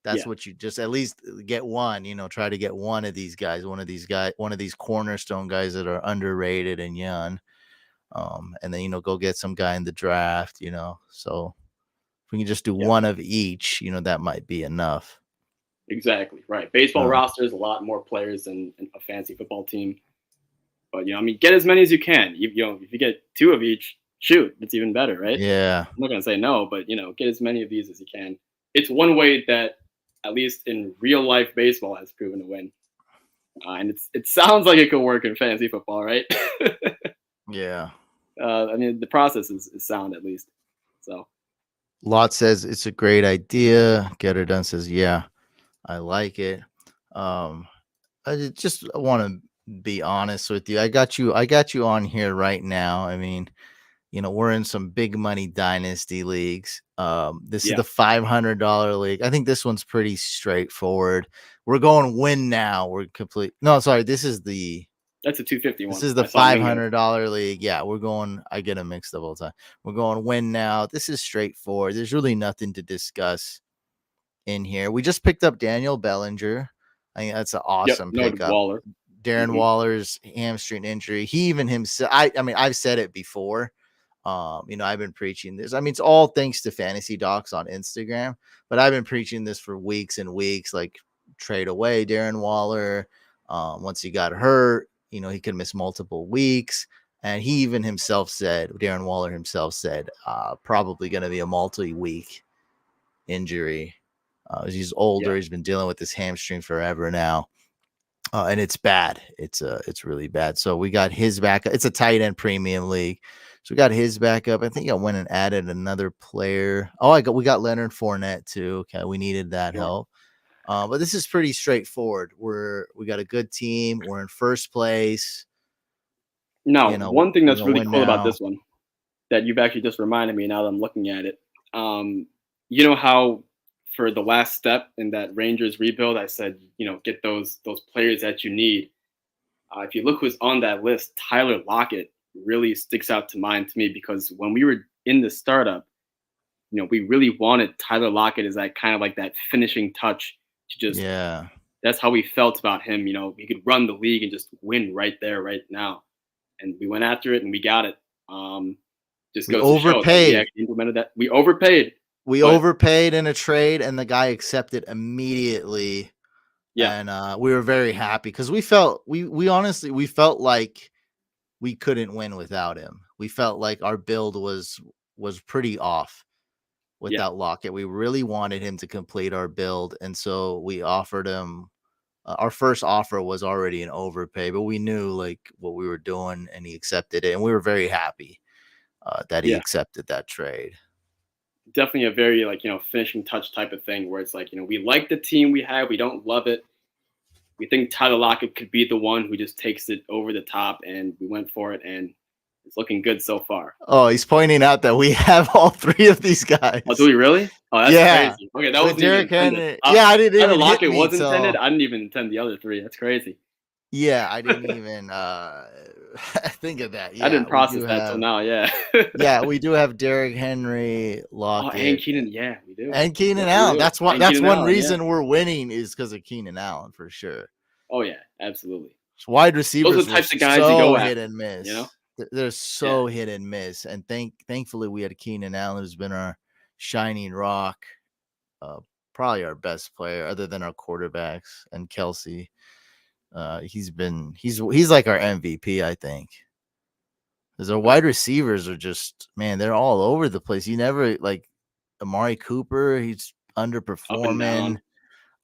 That's Yeah, what you just at least get one. Try to get one of these guys, one of these cornerstone guys that are underrated and young. And then go get some guy in the draft. So if we can just do yeah, one of each, that might be enough. exactly. Right. Baseball Uh, roster is a lot more players than a fancy football team. But I mean, get as many as you can. If you get two of each, shoot, it's even better, right? yeah, I'm not gonna say no, but get as many of these as you can. It's one way that, at least in real life baseball, has proven to win. And it sounds like it could work in fantasy football, right? yeah. I mean, the process is sound at least. So Lot says it's a great idea. Get It Done says, yeah, I like it. I just want to be honest with you. I got you on here right now. I mean, we're in some big money dynasty leagues. This is yeah, the $500 league. I think this one's pretty straightforward. We're going win now. We're complete. No, sorry. This is the that's a 250 this one. is the I saw Mingo. $500 league. Yeah, we're going. I get them mixed up all the time. We're going win now. This is straightforward. There's really nothing to discuss in here. We just picked up Daniel Bellinger. I think that's an Yep, awesome noted pickup. Waller. Darren Waller's hamstring injury. He even himself. I mean, I've said it before. I've been preaching this. I mean, it's all thanks to Fantasy Docs on Instagram, but I've been preaching this for weeks and weeks. Like, trade away Darren Waller. Once he got hurt, he could miss multiple weeks. And he even himself said, Darren Waller himself said, probably going to be a multi-week injury. He's older. Yeah, He's been dealing with this hamstring forever now. And it's bad. It's really bad. So we got his backup. It's a tight end premium league. So we got his backup. I think I went and added another player. Oh, we got Leonard Fournette too. Okay, we needed that sure. help. But this is pretty straightforward. We got a good team. We're in first place. Now, one thing We're that's gonna really win cool about now. this one that you've actually just reminded me now that I'm looking at it. You know how for the last step in that Rangers rebuild, I said, get those players that you need. If you look who's on that list, Tyler Lockett really sticks out to mind to me because when we were in the startup, we really wanted Tyler Lockett as that kind of like that finishing touch to just. Yeah. That's how we felt about him. He could run the league and just win right there, right now. And we went after it and we got it. Just We goes to show that we overpaid. actually implemented that. We overpaid. We But overpaid in a trade, and the guy accepted immediately. yeah, And we were very happy because we honestly felt like we couldn't win without him. We felt like our build was pretty off yeah, without Lockett. We really wanted him to complete our build, and so we offered him. Our first offer was already an overpay, but we knew like what we were doing, and he accepted it, and we were very happy that he yeah. accepted that trade. Definitely a very finishing touch type of thing where it's like we like the team we have, we don't love it. We think Tyler Lockett could be the one who just takes it over the top, and we went for it, and it's looking good so far. Oh, he's pointing out that we have all three of these guys. Oh, do we really? Oh, that's Yeah. crazy. Okay, that With wasn't even Derrick intended. Henry. Yeah, I didn't Tyler even hit Lockett me. was intended. So I didn't even intend the other three. That's crazy. yeah, I didn't even think of that. Yeah, I didn't we process do that till have. now. Yeah. Yeah, we do have Derrick Henry, Oh, and Lockett, Keenan. Yeah, we do. and Keenan Yes, we Allen. do. That's why. And That's Keenan one Allen. Yeah. reason we're winning is because of Keenan Allen for sure. Oh yeah, absolutely. Wide Those receivers are the were types of guys you so go hit after. and miss. You know. They're so hit and miss. And thankfully we had Keenan Allen, who's been our shining rock, probably our best player other than our quarterbacks and Kelsey. He's like our MVP, I think. Because our wide receivers are just, man, they're all over the place. You never like Amari Cooper, he's Up and underperforming. down.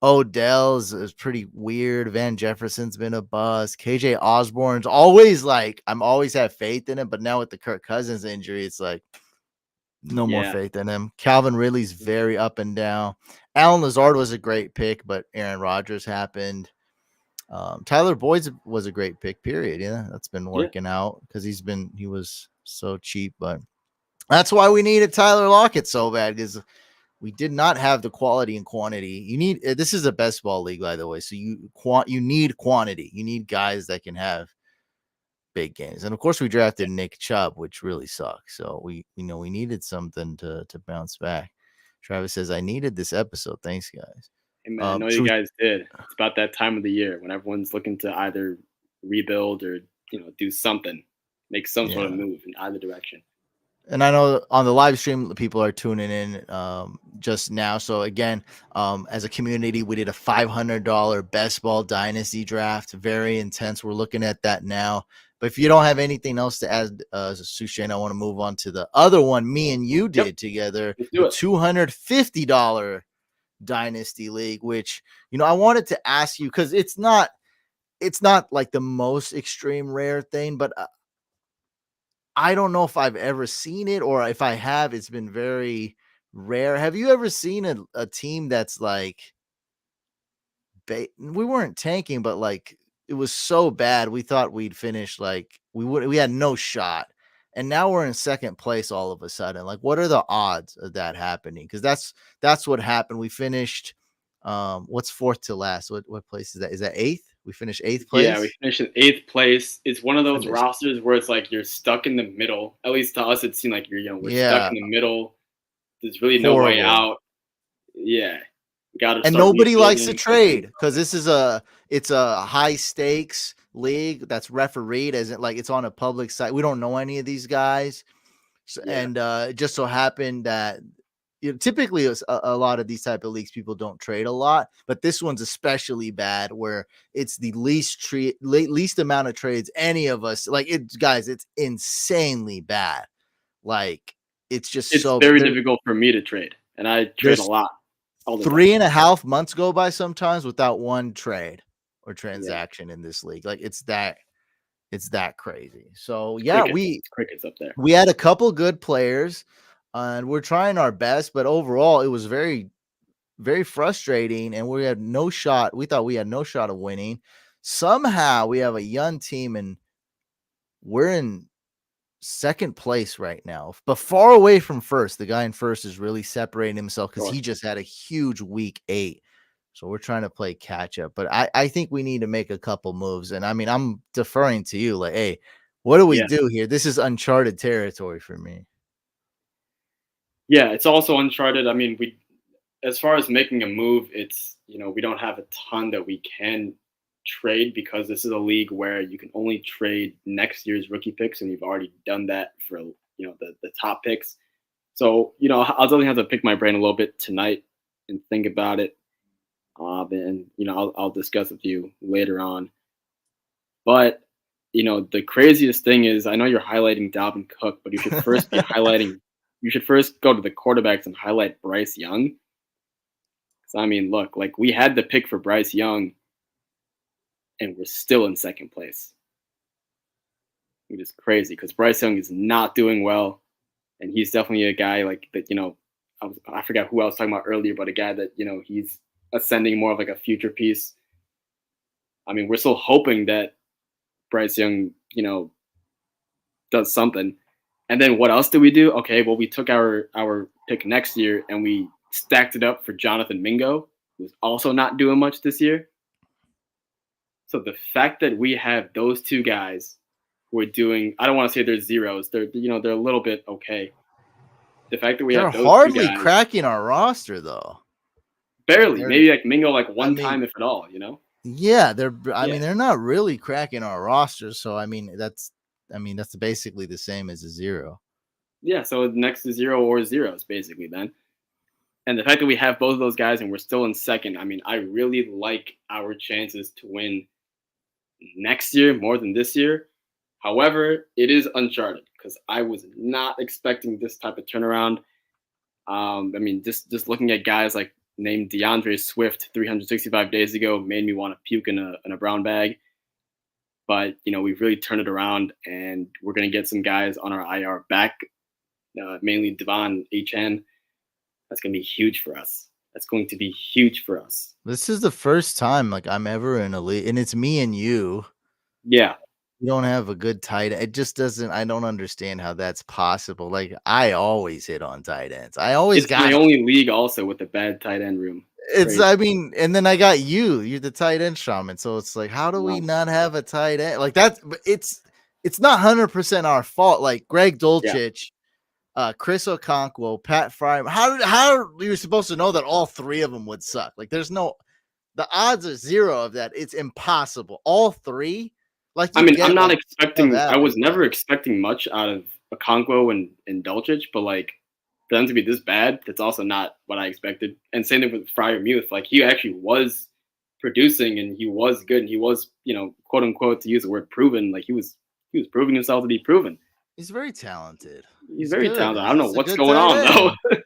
Odell's is pretty weird. Van Jefferson's been a bust. KJ Osborne's always like, I'm always have faith in him, but now with the Kirk Cousins injury, it's like no more Yeah. faith in him. Calvin Ridley's very up and down. Alan Lazard was a great pick, but Aaron Rodgers happened. Tyler Boyd was a great pick, period. Yeah, that's been working out because he was so cheap, but that's why we needed Tyler Lockett so bad because We did not have the quality and quantity. You need this is a best ball league, by the way. So you need quantity. You need guys that can have big games. And of course, we drafted Nick Chubb, which really sucks. So we needed something to bounce back. Travis says, I needed this episode. Thanks, guys. Hey man, I know you Should guys did. It's about that time of the year when everyone's looking to either rebuild or do something, make some sort of Yeah. move in either direction. And I know on the live stream, people are tuning in just now. So again, as a community, we did a $500 best ball dynasty draft. Very intense. We're looking at that now. But if you don't have anything else to add, Sushane, I want to move on to the other one me and you did together, Let's the do it. $250 dynasty league, which, I wanted to ask you because it's not like the most extreme rare thing, but I don't know if I've ever seen it, or if I have, it's been very rare. Have you ever seen a team that's like, we weren't tanking, but like it was so bad we thought we'd finish like we had no shot, and now we're in second place all of a sudden? Like, what are the odds of that happening? Because that's what happened. We finished what's fourth to last? What place is that? Is that eighth? We finished eighth Yeah, we place. finished in 8th place. It's one of those Finished. rosters where it's like you're stuck in the middle. At least to us, it seemed like we're stuck Yeah, in the middle. There's really no way horrible. out. Yeah, we got to And start nobody likes to rebuilding. trade because it's a high stakes league that's refereed, as it like it's on a public site. We don't know any of these guys. Yeah, And it just so happened that typically a lot of these type of leagues, people don't trade a lot, but this one's especially bad where it's the least amount of trades any of us like. It, guys, it's insanely bad. Like, it's just it's so very difficult for me to trade, and I trade a there's lot all the time. 3.5 months go by sometimes without one trade or Yeah, transaction in this league. Like, it's that crazy. So it's yeah, crickets. we It's crickets up there. we had a couple good players, and we're trying our best, but overall it was very, very frustrating, and we had no shot. We thought we had no shot of winning. Somehow we have a young team, and we're in second place right now, but far away from first. The guy in first is really separating himself because Sure. he just had a huge week 8. So we're trying to play catch up. But I think we need to make a couple moves. And I mean, I'm deferring to you. Like, hey, what do we Yeah, do here? This is uncharted territory for me. yeah. It's also uncharted. I mean, we as far as making a move, it's we don't have a ton that we can trade because this is a league where you can only trade next year's rookie picks, and you've already done that for the top picks. So I'll definitely have to pick my brain a little bit tonight and think about it. And I'll discuss with you later on. But the craziest thing is, I know you're highlighting Dalvin Cook, but you should first be highlighting. You should first go to the quarterbacks and highlight Bryce Young. So I mean, look, like we had the pick for Bryce Young, and we're still in second place. It is crazy because Bryce Young is not doing well, and he's definitely a guy like that. I forgot who I was talking about earlier, but a guy that he's ascending more of like a future piece. I mean, we're still hoping that Bryce Young, does something. And then what else do we do? Okay, well, we took our pick next year and we stacked it up for Jonathan Mingo, who's also not doing much this year. So the fact that we have those two guys who are doing, I don't want to say they're zeros. They're they're a little bit okay. The fact that we They're have those two hardly guys, cracking our roster though. Like, barely, maybe like Mingo like I one mean, time if at all. yeah, I Yeah, mean, they're not really cracking our roster. So that's basically the same as a zero. yeah. So next to zero or zeros basically then. And the fact that we have both of those guys and we're still in second, I mean, I really like our chances to win next year more than this year. However, it is uncharted because I was not expecting this type of turnaround. I mean, just looking at guys like named DeAndre Swift 365 days ago made me want to puke in a brown bag. But we've really turned it around, and we're going to get some guys on our IR back, mainly Devon HN. That's going to be huge for us. That's going to be huge for us. This is the first time like I'm ever in a league, and it's me and you. Yeah. You don't have a good tight end. It just doesn't I don't understand how that's possible. Like, I always hit on tight ends. I always It's my got only league also with a bad tight end room. It's it's crazy. I mean, and then I got you. You're the tight end shaman. So it's like, how do we No, not have a tight end? Like that's but it's not 100% our fault. Like Greg yeah. Dulcich, Chris Okonkwo, Pat Fry. How are you supposed to know that all three of them would suck? Like there's no the odds are zero of that. It's impossible. All three, like I you mean, I'm get not like above expecting. I average, was but never expecting much out of Okonkwo and Dolchich, but like for them to be this bad, that's also not what I expected. And same thing with Fryer Muth. Like he actually was producing and he was good and he was, quote unquote, to use the word proven. Like he was proving himself to be proven. he's very talented. He's He's very good. talented. I don't know He's a what's good going tight on though. end. Cole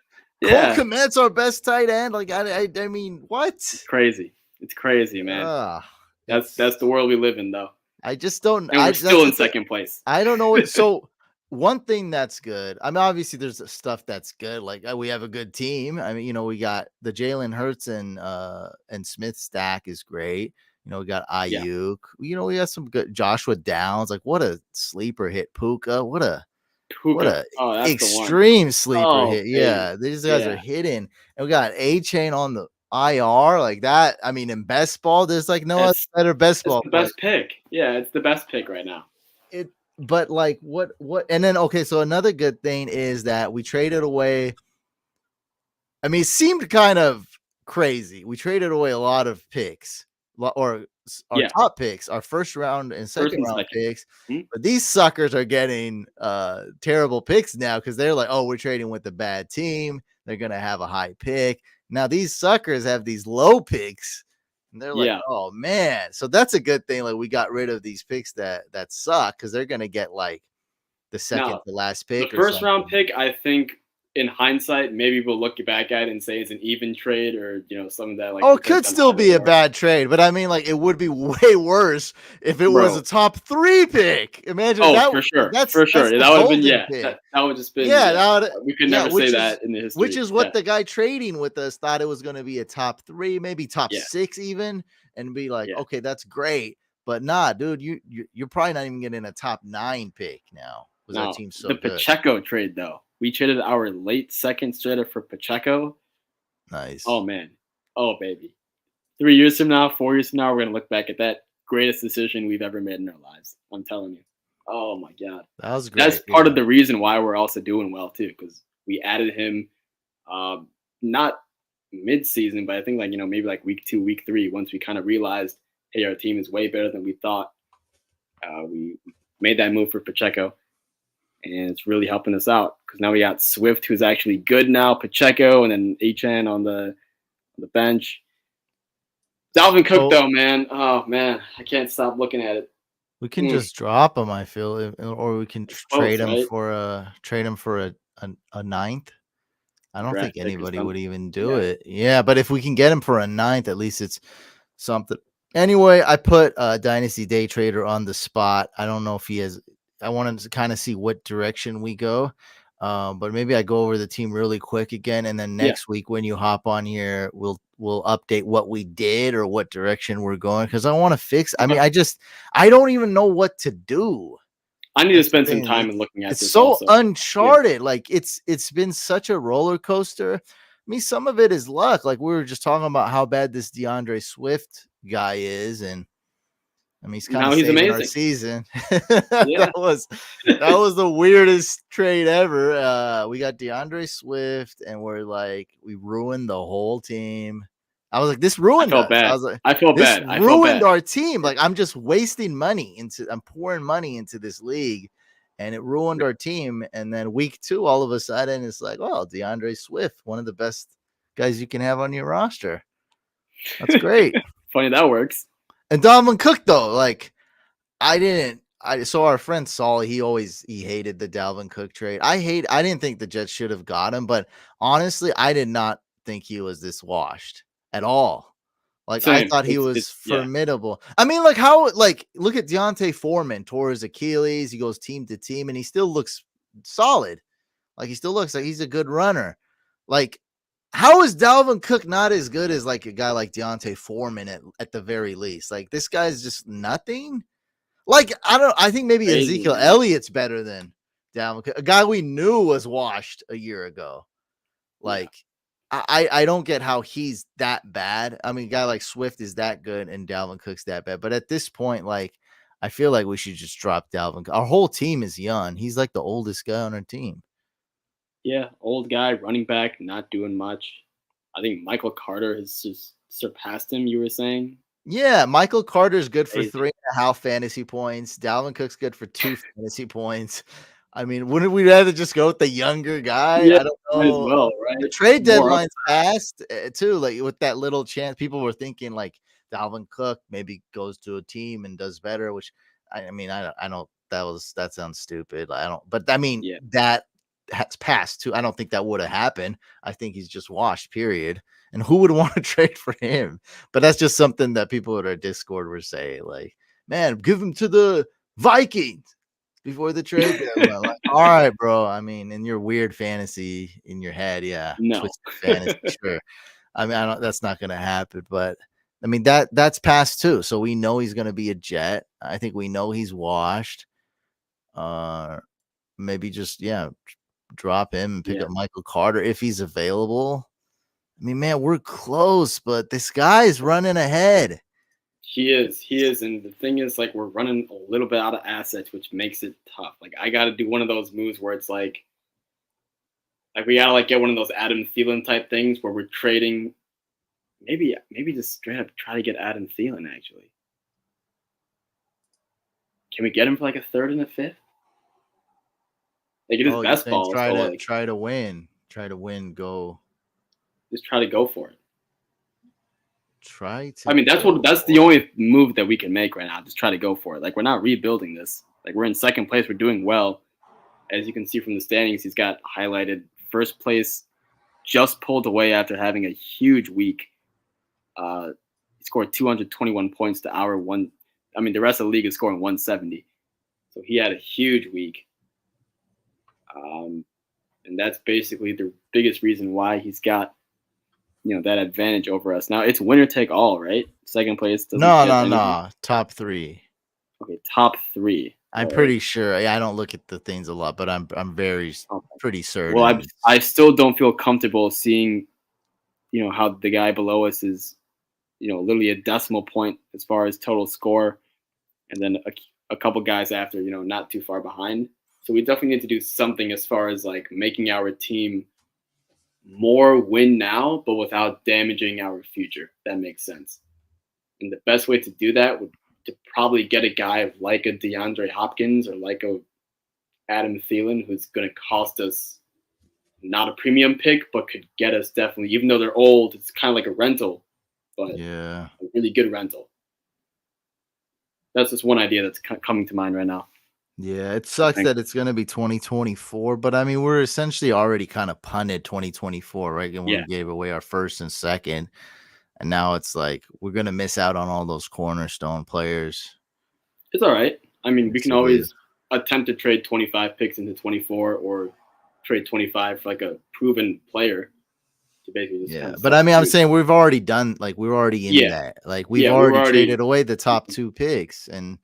Yeah, Kmet's our best tight end. Like I mean, what? it's crazy. It's crazy, man. Uh That's it's the world we live in though, I just don't. and we're That's still the in thing. second place. I don't know. So one thing that's good. I mean, obviously there's stuff that's good. Like we have a good team. I mean, we got the Jalen Hurts and Smith stack is great. We got Yeah, Ayuk. We got some good Joshua Downs. Like what a sleeper hit. Puka. What Puka. a Oh, that's the one. extreme sleeper Oh, hit. baby. Yeah, these guys are Yeah. hitting. And we got A Chain on the IR like that. I mean, in best ball, there's like no other It's better best it's ball the player. best pick. Yeah, it's the best pick right now. It but like what and then okay, so another good thing is that we traded away. I mean, it seemed kind of crazy. We traded away a lot of picks, or our Yeah, top picks, our first round and first second and round second. picks. Mhm. But these suckers are getting terrible picks now because they're like, oh, we're trading with a bad team. They're gonna have a high pick. Now these suckers have these low picks, and they're like, Yeah. oh man. So that's a good thing. Like we got rid of these picks that suck because they're gonna get like the second Now, to last the pick or first round something. pick, I think in hindsight, maybe we'll look back at it and say it's an even trade or something that like Oh, we it could have could done still either be a or. bad trade, but I mean, like, it would be way worse if it was a Bro. top 3 pick. Imagine Oh, that for sure. that's For sure. that's the That would have been golden yeah. pick. That would just been Yeah, yeah. that would We could yeah, never say that in the which history. is Yeah. what the guy trading with us thought it was gonna be a top 3, maybe top Yeah. 6 even, and be like, Yeah. "Okay, that's great." But nah, dude, you're probably not even getting a top 9 pick now because our Now, team's so the good. Pacheco trade though. We traded our late second straight up for Pacheco. Oh Nice. man. Oh baby. 3 years from now, 4 years from now, we're gonna look back at that greatest decision we've ever made in our lives. I'm telling you. Oh my god, That was that's great, part of yeah. the reason why we're also doing well too, because we added him, um, not mid-season, but I think like maybe like week 2, week 3, once we kind of realized, hey, our team is way better than we thought. We made that move for Pacheco, and it's really helping us out because now we got Swift, who's actually good now, Pacheco, and then HN on the bench. Dalvin Cook, So though, man. Oh man, I can't stop looking at it. we can just drop him, I feel, or we can It's trade close, him right? for a ninth. I don't think Draft pick or anybody would something. even do Yeah. it. Yeah, but if we can get him for a ninth, at least it's something. Anyway, I put Dynasty Day Trader on the spot. I don't know if he has. I wanted to kind of see what direction we go. But maybe I go over the team really quick again, and then Yeah. next week when you hop on here, we'll update what we did or what direction we're going because I want to fix. I mean, Okay. I don't even know what to do. I need to That's the spend some thing. time in looking at It's this so also. Yeah. uncharted. Like it's been such a roller coaster. I mean, some of it is luck. Like we were just talking about how bad this DeAndre Swift guy is, and I mean he's kind Now of he's saving our amazing. season. Yeah. That was the weirdest trade ever. We got DeAndre Swift, and we're like, we ruined the whole team. I was like, this I ruined felt us. I bad. was like, I felt this bad. I felt ruined bad. our team. Like, I'm just wasting money I'm pouring money into this league, and it ruined our team. And then week 2, all of a sudden, it's like, well, DeAndre Swift, one of the best guys you can have on your roster. That's great. Funny that works. And Dalvin Cook, though, like, I so our friend Saul, he hated the Dalvin Cook trade. I didn't think the Jets should have got him, but honestly, I did not think he was this washed at all. Like I Same. thought he It's was it's yeah. formidable. I mean, like how like look at Deontay Foreman tore his Achilles, he goes team to team, and he still looks solid. Like he still looks like he's a good runner. Like, how is Dalvin Cook not as good as like a guy like Deontay Foreman at the very least? Like this guy's just nothing. Like, I think maybe Crazy, Ezekiel man. Elliott's better than Dalvin Cook, a guy we knew was washed a year ago. Yeah. Like, I don't get how he's that bad. I mean, a guy like Swift is that good and Dalvin Cook's that bad. But at this point, like, I feel like we should just drop Dalvin. Our whole team is young. He's like the oldest guy on our team. Yeah, old guy, running back, not doing much. I think Michael Carter has just surpassed him, you were saying? Yeah, Michael Carter's good for Crazy. 3.5 fantasy points. Dalvin Cook's good for 2 fantasy points. I mean, wouldn't we rather just go with the younger guy? Yeah, I don't might as know. well, The right? trade More deadline's upside. passed, too, like, with that little chance people were thinking, like, Dalvin Cook maybe goes to a team and does better, which I mean, I don't that sounds stupid. I don't but I mean, Yeah. that has passed too. I don't think that would have happened. I think he's just washed, period. And who would want to trade for him? But that's just something that people at our Discord were saying, like, man, give him to the Vikings before the trade deadline. Like, all right, bro. I mean, in your weird fantasy in your head, yeah, No. twisted fantasy, sure. I mean, I don't. That's not going to happen. But I mean, that's past too. So we know he's going to be a Jet. I think we know he's washed. Uh, maybe just drop him and pick Yeah. up Michael Carter if he's available. I mean, man, we're close, but this guy's running ahead. He is, and the thing is, like, we're running a little bit out of assets, which makes it tough. Like, I got to do one of those moves where it's like we gotta like get one of those Adam Thielen type things where we're trading. Maybe just straight up try to get Adam Thielen. Actually, can we get him for like a third and a fifth? Like, it is Oh, you're best saying ball, so like try to win, try to win, go just try to go for it. try I to mean, go that's the for it. only move that we can make right now. Just try to go for it. Like, we're not rebuilding this. Like, we're in second place. We're doing well. As you can see from the standings, he's got highlighted first place, just pulled away after having a huge week. He scored 221 points to our one. I mean, the rest of the league is scoring 170. So he had a huge week. And that's basically the biggest reason why he's got, that advantage over us. Now it's winner take all, right? Second place doesn't No, get no, anything. no. Top 3. Okay, top 3. I'm All right. pretty sure. Yeah, I don't look at the things a lot, but I'm very Okay. pretty Well, certain. I still don't feel comfortable seeing, how the guy below us is, literally a decimal point as far as total score, and then a couple guys after, not too far behind. So we definitely need to do something as far as like making our team more win now, but without damaging our future. That makes sense. And the best way to do that would to probably get a guy of like a DeAndre Hopkins or like a Adam Thielen, who's going to cost us not a premium pick, but could get us definitely, even though they're old, it's kind of like a rental, but Yeah. a really good rental. That's just one idea that's coming to mind right now. Yeah, it I sucks think. that it's going to be 2024, but I mean, we're essentially already kind of punted 2024, right? And when Yeah, we gave away our first and second, and now it's like we're going to miss out on all those cornerstone players. it's all right. I mean, we It's can silly. always attempt to trade 25 picks into 24 or trade 25 for like a proven player to basically just Yeah, kind of but I mean, I'm substitute. saying we've already done like we're already in Yeah, that. Like we've yeah, we were already already. traded away the top 2 picks, and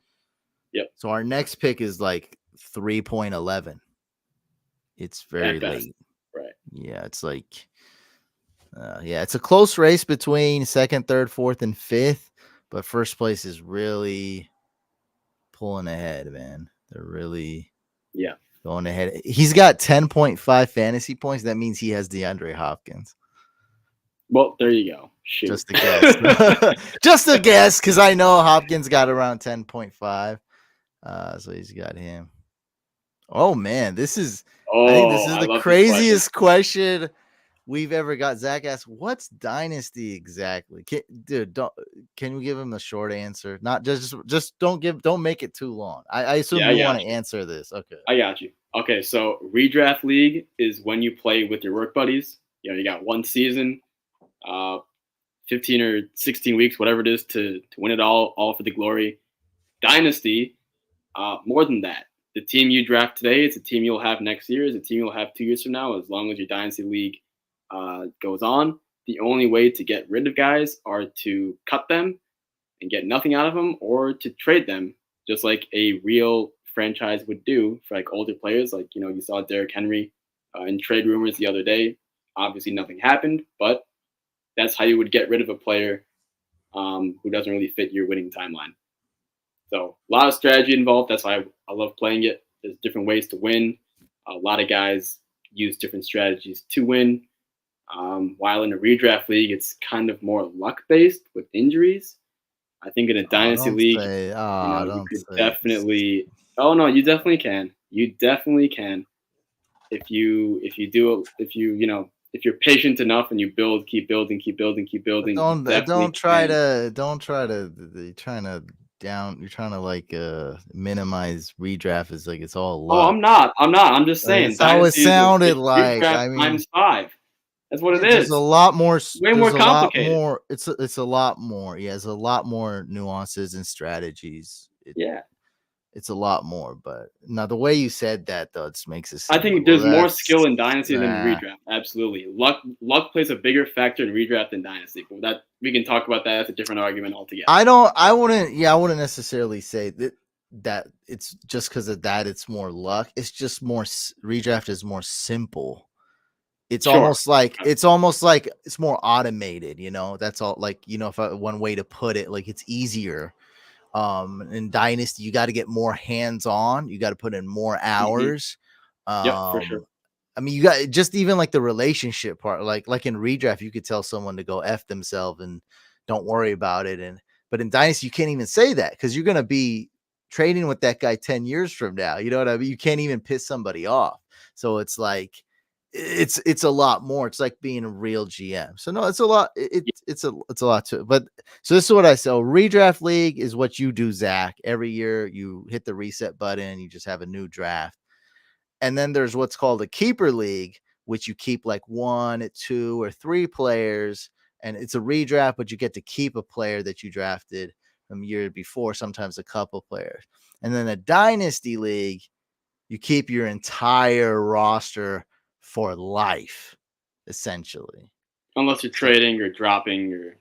Yep, so our next pick is like 3.11. It's at very best. late. Right. Yeah, it's like yeah, it's a close race between second, third, fourth, and fifth, but first place is really pulling ahead, man. They're really Yeah. going ahead. He's got 10.5 fantasy points. That means he has DeAndre Hopkins. Well, there you go. Shoot. Just a guess. Just a guess, because I know Hopkins got around 10.5. So he's got him. Oh man, I think this Oh, is I the love this question. craziest question we've ever got. Zach asked, "What's Dynasty exactly?" Dude, can we give him a short answer? Not just don't make it too long. I assume Yeah, you I want got to you. answer this. Okay. I got you. Okay, so redraft league is when you play with your work buddies. You got one season, uh, 15 or 16 weeks, whatever it is, to win it all for the glory. Dynasty, more than that. The team you draft today is a team you'll have next year, is a team you'll have 2 years from now, as long as your Dynasty league goes on. The only way to get rid of guys are to cut them and get nothing out of them, or to trade them just like a real franchise would do for like older players. Like you saw Derrick Henry in trade rumors the other day. Obviously, nothing happened, but that's how you would get rid of a player who doesn't really fit your winning timeline. So a lot of strategy involved. That's why I love playing it. There's different ways to win. A lot of guys use different strategies to win. While in a redraft league, it's kind of more luck based with injuries. I think in a dynasty league, you Don't could say. definitely. Oh no, you definitely can. You definitely can if you do it if you're patient enough and you build, keep building, keep building, keep But building, you don't definitely don't try can. to you're trying to like minimize redraft as like it's all Oh, luck. I'm not. I'm not. I'm just Like, saying it's how it dynasty is sounded it's like. redraft I mean, times five. That's what it there's a is. lot more. Way more There's a lot complicated. more. It's a lot more. Yeah, it's a lot more nuances and strategies. Yeah. It's a lot more. But now the way you said that though, it just makes it I seem like, think well, there's more that's skill in dynasty than in redraft. Absolutely. Luck plays a bigger factor in redraft than dynasty. But that we can talk about that. That's a different argument altogether. I wouldn't. Yeah, I wouldn't necessarily say that it's just because of that. It's more luck. It's just more redraft is more simple. It's Sure. almost like it's more automated. That's all. Like if one way to put it, like it's easier. In dynasty, you got to get more hands on. You got to put in more Hmm. hours. Yep, for sure. I mean, you got just even like the relationship part, like in redraft, you could tell someone to go F themselves and don't worry about it. But in Dynasty, you can't even say that because you're gonna be trading with that guy 10 years from now. You know what I mean? You can't even piss somebody off. So it's like it's a lot more. It's like being a real GM. So no, it's a lot. It's a lot to it. But so this is what I say. Redraft league is what you do, Zach. Every year you hit the reset button, you just have a new draft. And then there's what's called a keeper league, which you keep like 1, 2, or 3 players. And it's a redraft, but you get to keep a player that you drafted from year before, sometimes a couple players. And then a dynasty league, you keep your entire roster for life, essentially. Unless you're So, trading or dropping or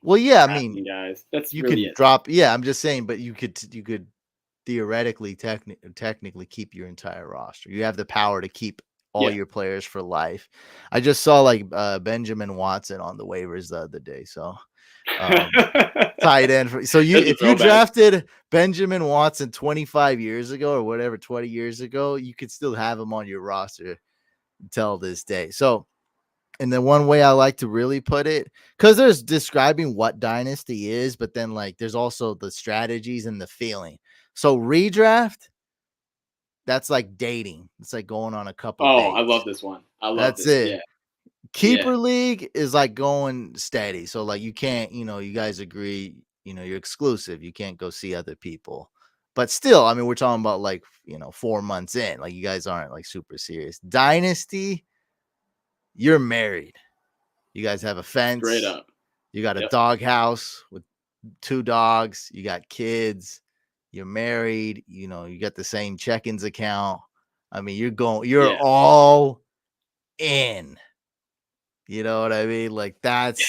well, yeah, I mean, drafting guys. That's you really can it. drop. Yeah, I'm just saying, but you could theoretically technically keep your entire roster. You have the power to keep all Yeah. your players for life. I just saw like Benjamin Watson on the waivers the other day. So tight end so That's a if you throwback. drafted Benjamin Watson 25 years ago or whatever, 20 years ago, you could still have him on your roster until this day. So and then one way I like to really put it, because there's describing what dynasty is, but then like there's also the strategies and the feeling. So redraft, that's like dating. It's like going on a couple Oh, I love dates. this one. I love That's this. it. Yeah. Yeah. Keeper league is like going steady. So like you can't, you guys agree, you're exclusive. You can't go see other people. But still, I mean, we're talking about like, 4 months in. Like you guys aren't like super serious. Dynasty, you're married. You guys have a Straight fence. up. You got a Yep. dog house with 2 dogs. You got kids. You're married. You got the same check-ins account. I mean, you're Yeah. all in. You know what I mean? Like that's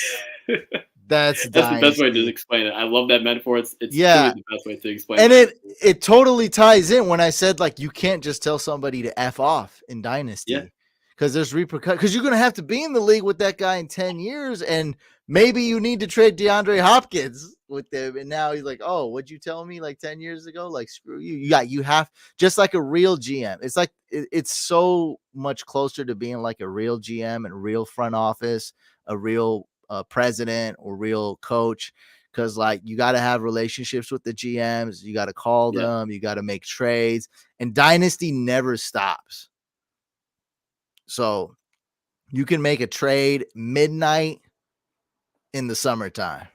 That's the best way to dynasty. explain it. I love that metaphor. It's truly Yeah, the best way to explain and it dynasty. it totally ties in when I said like you can't just tell somebody to F off in Yeah. dynasty because there's repercussions because you're gonna have to be in the league with that guy in 10 years, and maybe you need to trade DeAndre Hopkins with them. And now he's like, oh, what'd you tell me like 10 years ago? Like, screw you. You have just like a real GM. It's like it's so much closer to being like a real GM and real front office, a real president or real coach, because like you got to have relationships with the GMs, you got to call Yeah. them, you got to make trades, and dynasty never stops. So you can make a trade midnight in the summertime.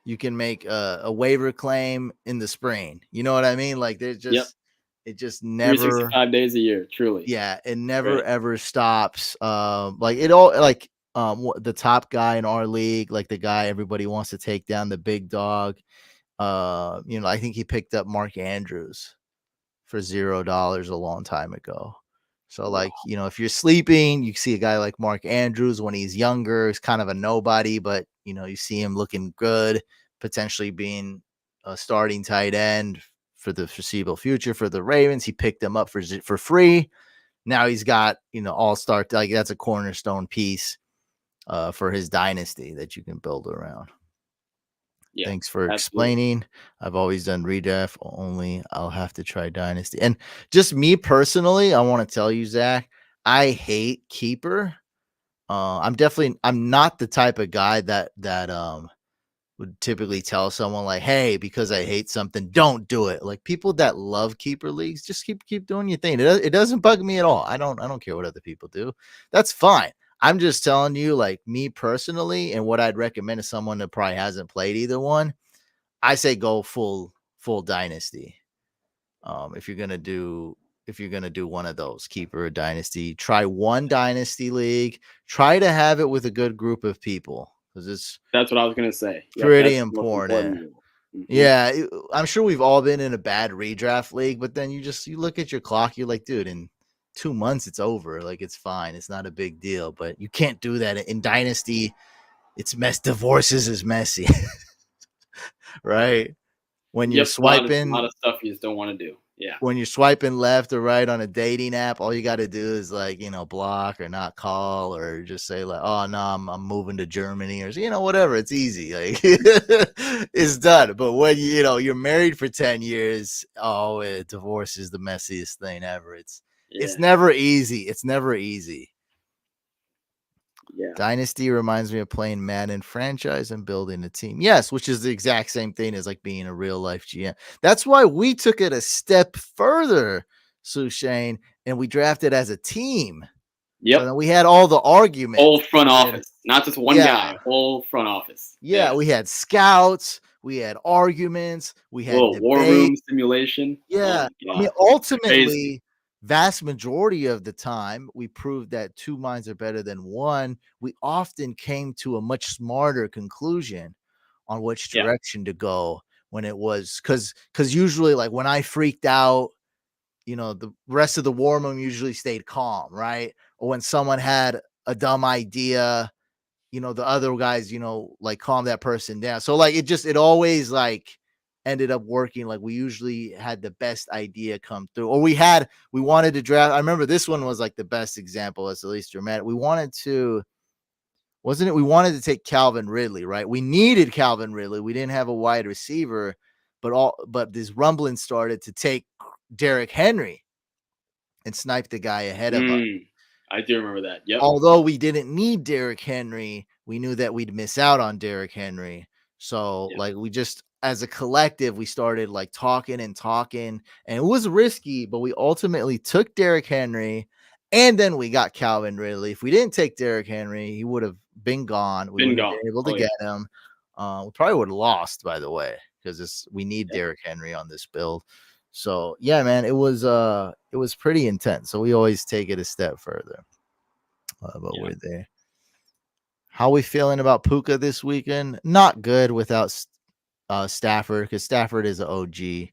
You can make a waiver claim in the spring. You know what I mean? Like Yep. it just never, 365 days a year. Truly. yeah, it It's never great. ever stops. Like it all like the top guy in our league, like the guy everybody wants to take down, the big dog. I think he picked up Mark Andrews for $0 a long time ago. So Wow. like, if you're sleeping, you see a guy like Mark Andrews when he's younger, he's kind of a nobody, but you see him looking good, potentially being a starting tight end for the foreseeable future for the Ravens. He picked him up for free. Now he's got, all-star, like that's a cornerstone piece for his dynasty that you can build around. Yeah, Thanks for absolutely. explaining. I've always done redraft only. I'll have to try Dynasty. And just me personally, I want to tell you, Zach, I hate keeper. I'm not the type of guy that would typically tell someone like, hey, because I hate something, don't do it. Like people that love keeper leagues, just keep doing your thing. It doesn't bug me at all. I don't care what other people do. That's fine. I'm just telling you, like me personally, and what I'd recommend to someone that probably hasn't played either one. I say go full dynasty. If you're gonna do one of those, keeper or dynasty, try one dynasty league. Try to have it with a good group of people because it's That's what I was gonna say. Yep, pretty that's the most important. important rule. Yeah, I'm sure we've all been in a bad redraft league, but then you look at your clock, you're like, dude, in 2 months it's over. Like it's fine, it's not a big deal. But you can't do that in dynasty. It's divorces is messy, right? When you're Yep, a lot swiping of stuff you just don't want to do. Yeah, when you're swiping left or right on a dating app, all you got to do is like, block or not call or just say like, oh no, I'm moving to Germany or, whatever. It's easy. Like it's done. But when you're married for 10 years, divorce is the messiest thing ever. It's yeah, never easy. It's never easy. yeah. Dynasty reminds me of playing Madden franchise and building a team. Yes, which is the exact same thing as like being a real life GM. That's why we took it a step further, Sushane, and we drafted as a team. So Yep. then we had all the arguments. Whole front office, not just one Yeah. guy. Whole front office. Yeah, we had scouts, we had arguments, we had Whoa, war debate. room simulation. Oh Yeah. my I mean, god, crazy. ultimately, vast majority of the time, we proved that two minds are better than one. We often came to a much smarter conclusion on which Yeah. direction to go when it was because usually, like when I freaked out, the rest of the war room usually stayed calm, right? Or when someone had a dumb idea, the other guys, like calm that person down. So like it always like ended up working. Like we usually had the best idea come through, or we wanted to draft. I remember this one was like the best example. It's the least dramatic. We wanted to, wasn't it? We wanted to take Calvin Ridley, right? We needed Calvin Ridley. We didn't have a wide receiver, but this rumbling started to take Derrick Henry and snipe the guy ahead of us. I do remember that. Yep. Although we didn't need Derrick Henry, we knew that we'd miss out on Derrick Henry. So, Yep. like, we just, as a collective, we started like talking, and it was risky, but we ultimately took Derrick Henry, and then we got Calvin Ridley. If we didn't take Derrick Henry, he would have been gone. We Been wouldn't have gone. been able to Oh yeah. get him. We probably would have lost, by the way, because we need Derrick Henry on this build. So yeah, man, it was pretty intense. So we always take it a step further. But we're there. How we feeling about Puka this weekend? Not good without Stafford, because Stafford is an OG.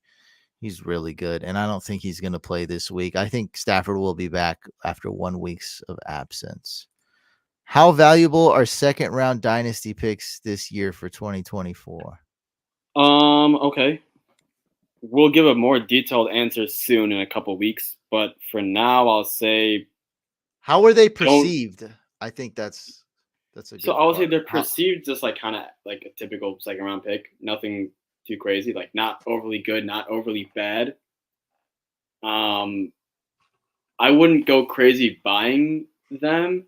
He's really good, and I don't think he's going to play this week. I think Stafford will be back after 1 week's of absence. How valuable are second round dynasty picks this year for 2024? Okay. We'll give a more detailed answer soon in a couple weeks, but for now, I'll say. How are they Don't. perceived? I think that's a So good I would say part. they're perceived just like kind of like a typical second round pick. Nothing too crazy. Like not overly good, not overly bad. Um, I wouldn't go crazy buying them.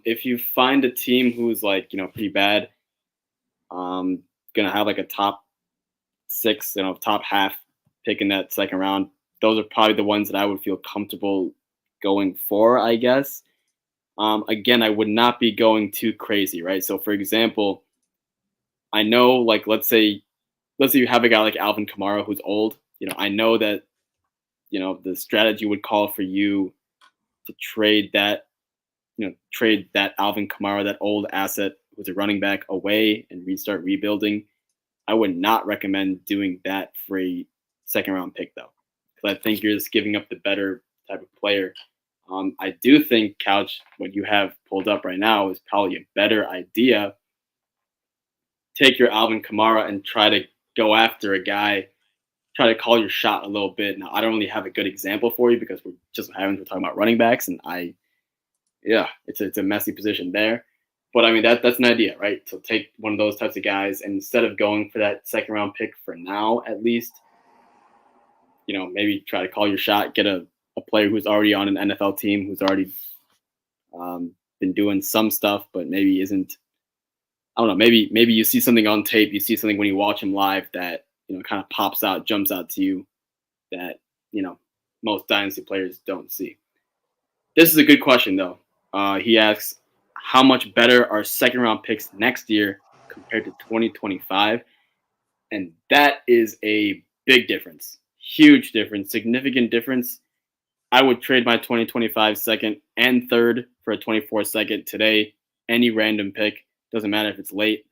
If you find a team who's like pretty bad, gonna have like a top six, top half pick in that second round. Those are probably the ones that I would feel comfortable going for, I guess. Again, I would not be going too crazy, right? So, for example, I know, like, let's say you have a guy like Alvin Kamara who's old. I know that the strategy would call for you to trade that Alvin Kamara, that old asset with a running back, away and restart rebuilding. I would not recommend doing that for a second round pick, though, because I think you're just giving up the better type of player. I do think Couch, what you have pulled up right now, is probably a better idea. Take your Alvin Kamara and try to go after a guy try to call your shot a little bit. Now, I don't really have a good example for you because we're talking about running backs, and yeah, it's a messy position there. But I mean that's an idea, right? So take one of those types of guys, and instead of going for that second round pick for now, at least, maybe try to call your shot, get a player who's already on an NFL team, who's already been doing some stuff, but maybe isn't. I don't know. Maybe you see something on tape, you see something when you watch him live that kind of pops out, jumps out to you that most dynasty players don't see. This is a good question though. He asks, how much better are second round picks next year compared to 2025? And that is a big difference, huge difference, significant difference. I would trade my 2025 second and third for a 24 second today. Any random pick, doesn't matter if it's late,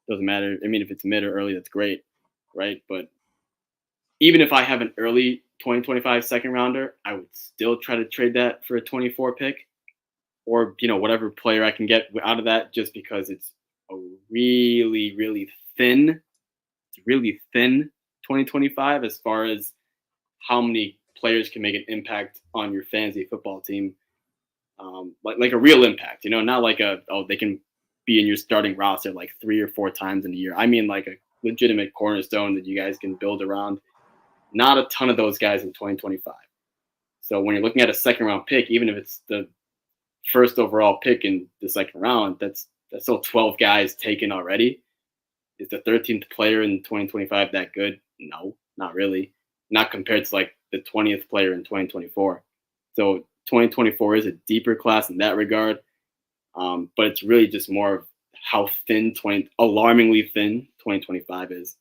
doesn't matter. I mean, if it's mid or early, that's great, right? But even if I have an early 2025 second rounder, I would still try to trade that for a 24 pick, or whatever player I can get out of that, just because it's a really, really thin 2025 as far as how many players can make an impact on your fantasy football team, like a real impact. Not like they can be in your starting roster like 3 or 4 times in a year. I mean, like a legitimate cornerstone that you guys can build around. Not a ton of those guys in 2025. So when you're looking at a second round pick, even if it's the first overall pick in the second round, that's still 12 guys taken already. Is the 13th player in 2025 that good? No, not really. Not compared to like the 20th player in 2024. So 2024 is a deeper class in that regard. But it's really just more of how alarmingly thin 2025 is.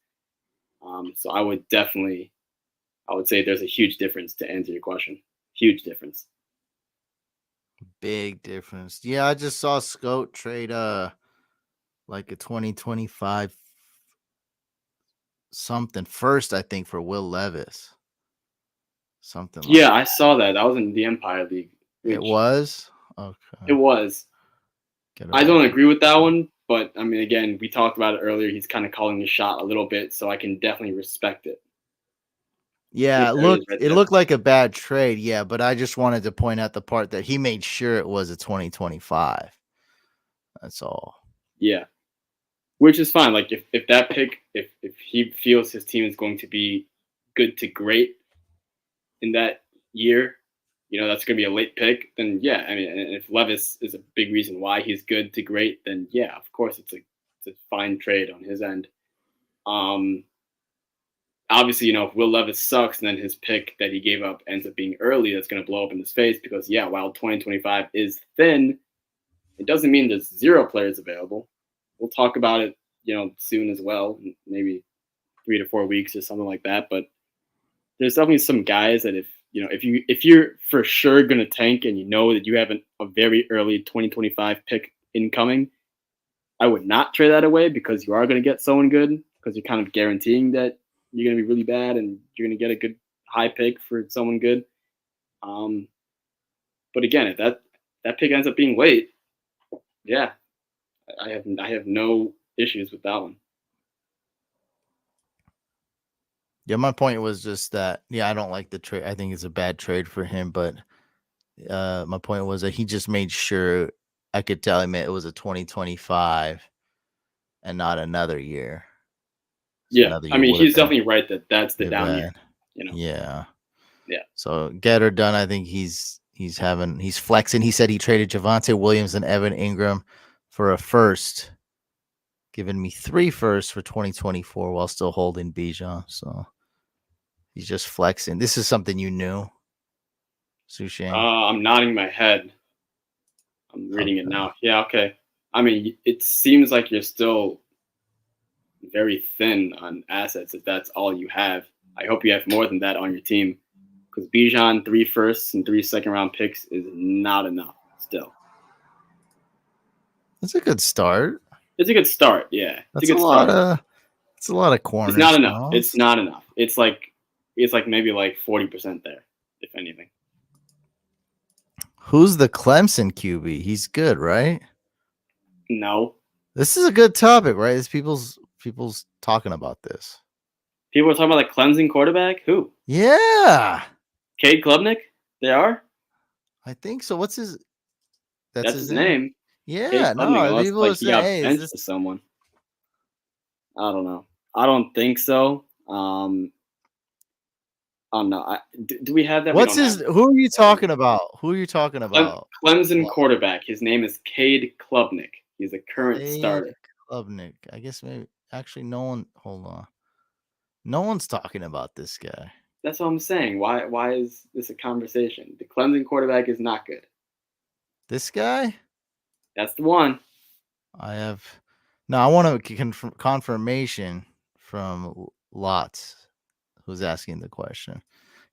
So I would say there's a huge difference to answer your question. Huge difference. Big difference. Yeah, I just saw Scout trade like a 2025 something first, I think, for Will Levis. Something like Yeah, I saw that. That was in the Empire League. it was? Okay. It was. I don't agree with that one, but I mean, again, we talked about it earlier. He's kind of calling the shot a little bit, so I can definitely respect it. Yeah, Right it looked like a bad trade, yeah, but I just wanted to point out the part that he made sure it was a 2025. That's all. Yeah. Which is fine. Like if that pick, if he feels his team is going to be good to great in that year, that's going to be a late pick, then yeah. I mean, and if Levis is a big reason why he's good to great, then yeah, of course it's a fine trade on his end. Obviously, if Will Levis sucks and then his pick that he gave up ends up being early, that's going to blow up in his face because, yeah, while 2025 is thin, it doesn't mean there's 0 players available. We'll talk about it, soon as well, maybe 3 to 4 weeks or something like that. But there's definitely some guys that if you're for sure going to tank and you know that you have a very early 2025 pick incoming, I would not trade that away because you are going to get someone good because you're kind of guaranteeing that you're going to be really bad and you're going to get a good high pick for someone good. But again, if that pick ends up being late, yeah, I have no issues with that one. Yeah, my point was just that, yeah, I don't like the trade. I think it's a bad trade for him, but my point was that he just made sure I could tell him it was a 2025 and not another year. So yeah, I mean, he's definitely right that that's the down year. Yeah. Yeah. So get her done. I think he's flexing. He said he traded Javonte Williams and Evan Ingram for a first, giving me 3 firsts for 2024 while still holding Bijan. So he's just flexing. This is something you knew, Sushang? I'm nodding my head. I'm reading it now. Yeah, okay. I mean, it seems like you're still very thin on assets if that's all you have. I hope you have more than that on your team because Bijan, 3 firsts and 3 second round picks is not enough still. That's a good start. It's a good start, yeah. It's a lot of corners. It's not enough. It's not enough. It's like maybe like 40% there, if anything. Who's the Clemson QB? He's good, right? No. This is a good topic, right? It's people's talking about this. People are talking about like Clemson quarterback. Who? Yeah, Cade Klubnik? They are? I think so. What's his? That's That's his his name. name. Yeah, Cade Klubnik, no, unless people like are he saying, got "Hey, is benched this?" to someone. I don't know. I don't think so. Oh no. Do we have that? We What's don't have his? that. Who are you talking about? Who are you talking about? Clemson What? quarterback. His name is Cade Klubnik. He's a current Cade starter. Klubnik. I guess maybe. Actually, no one. Hold on. No one's talking about this guy. That's what I'm saying. Why is this a conversation? The Clemson quarterback is not good. This guy. That's the one. I have. No, I want a confirmation from Lots, who's asking the question.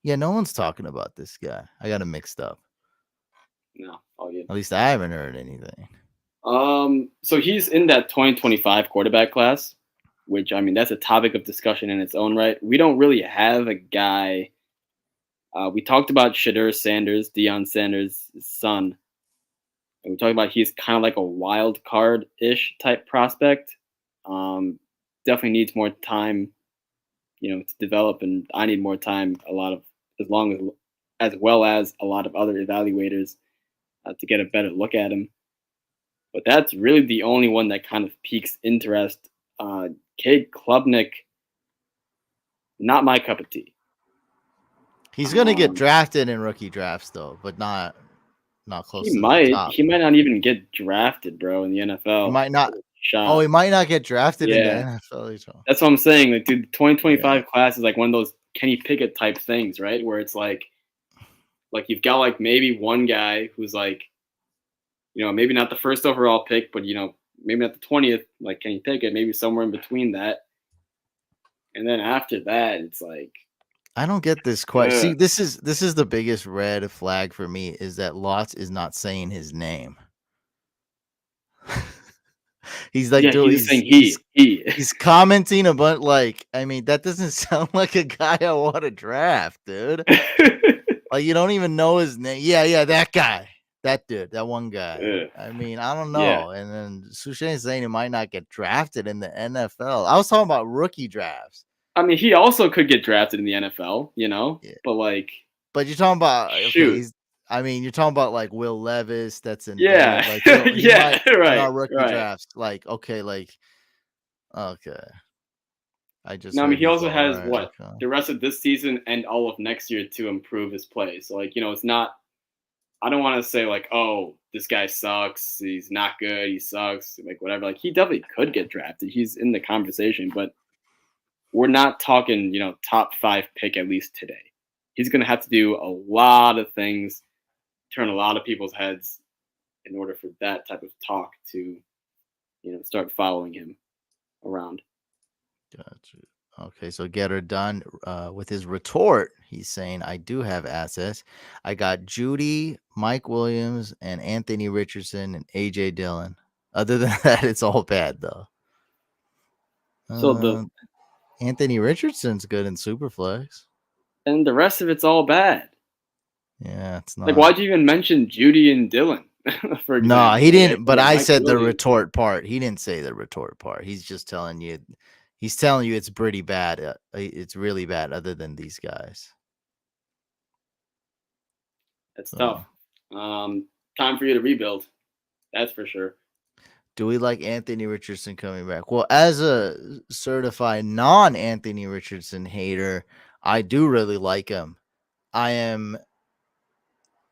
Yeah, no one's talking about this guy. I got him mixed up. No, all good. At least I haven't heard anything. So he's in that 2025 quarterback class, which I mean that's a topic of discussion in its own right. We don't really have a guy. We talked about Shadur Sanders, Deion Sanders' son, and we talked about he's kind of like a wild card ish type prospect. Um, Definitely needs more time, to develop, and I need more time. A lot of as well as a lot of other evaluators to get a better look at him. But that's really the only one that kind of piques interest. Cade Klubnik, not my cup of tea. He's gonna get Um, drafted in rookie drafts though, but not he close to the might top. he might not even get drafted, bro, in the He NFL. might not. Oh, Shot. he might not get drafted in the Yeah, NFL. that's what I'm saying. Like, dude, the Yeah, 2025 class is like one of those Kenny Pickett type things, right? Where it's like you've got like maybe one guy who's like, maybe not the first overall pick, but maybe not the 20th, like Kenny Pickett, maybe somewhere in between that. And then after that, it's like, I don't get this quite. ugh. See, this is the biggest red flag for me is that Lots is not saying his name. He's like Yeah, doing. he's just saying he. He's commenting about like. I mean, that doesn't sound like a guy I want to draft, dude. Like you don't even know his name. Yeah, that guy, that dude, that one guy. Ugh. I mean, I don't Yeah. know. And then Suche is saying he might not get drafted in the NFL. I was talking about rookie drafts. I mean, he also could get drafted in the NFL, Yeah. but like, But you're talking about okay, shoot. I mean, you're talking about like Will Levis that's Yeah. invented. Like he Yeah. might in Right. our rookie Right. drafts, like okay, okay. I just Now, I mean, heard he he's also all has right. what Okay. the rest of this season and all of next year to improve his play. So, like, it's not. I don't want to say like, oh, this guy sucks. He's not good. He sucks. Like whatever. Like he definitely could get drafted. He's in the conversation, but we're not talking, top 5 pick at least today. He's going to have to do a lot of things, turn a lot of people's heads in order for that type of talk to, start following him around. Gotcha. Okay, so Getter done with his retort. He's saying, I do have assets. I got Judy, Mike Williams, and Anthony Richardson and AJ Dillon. Other than that, it's all bad though. So the Anthony Richardson's good in Superflex. and the rest of it's all bad. Yeah, it's Like, not. why'd you even mention Judy and Dylan, for No, example? he Like, didn't. But or I Mike said the Williams. retort part. He didn't say the retort part. He's just telling you. He's telling you it's pretty bad. It's really bad. Other than these guys. That's So, tough. Time for you to rebuild. That's for sure. do we like Anthony Richardson coming back? Well, as a certified non-Anthony Richardson hater, I do really like him. I am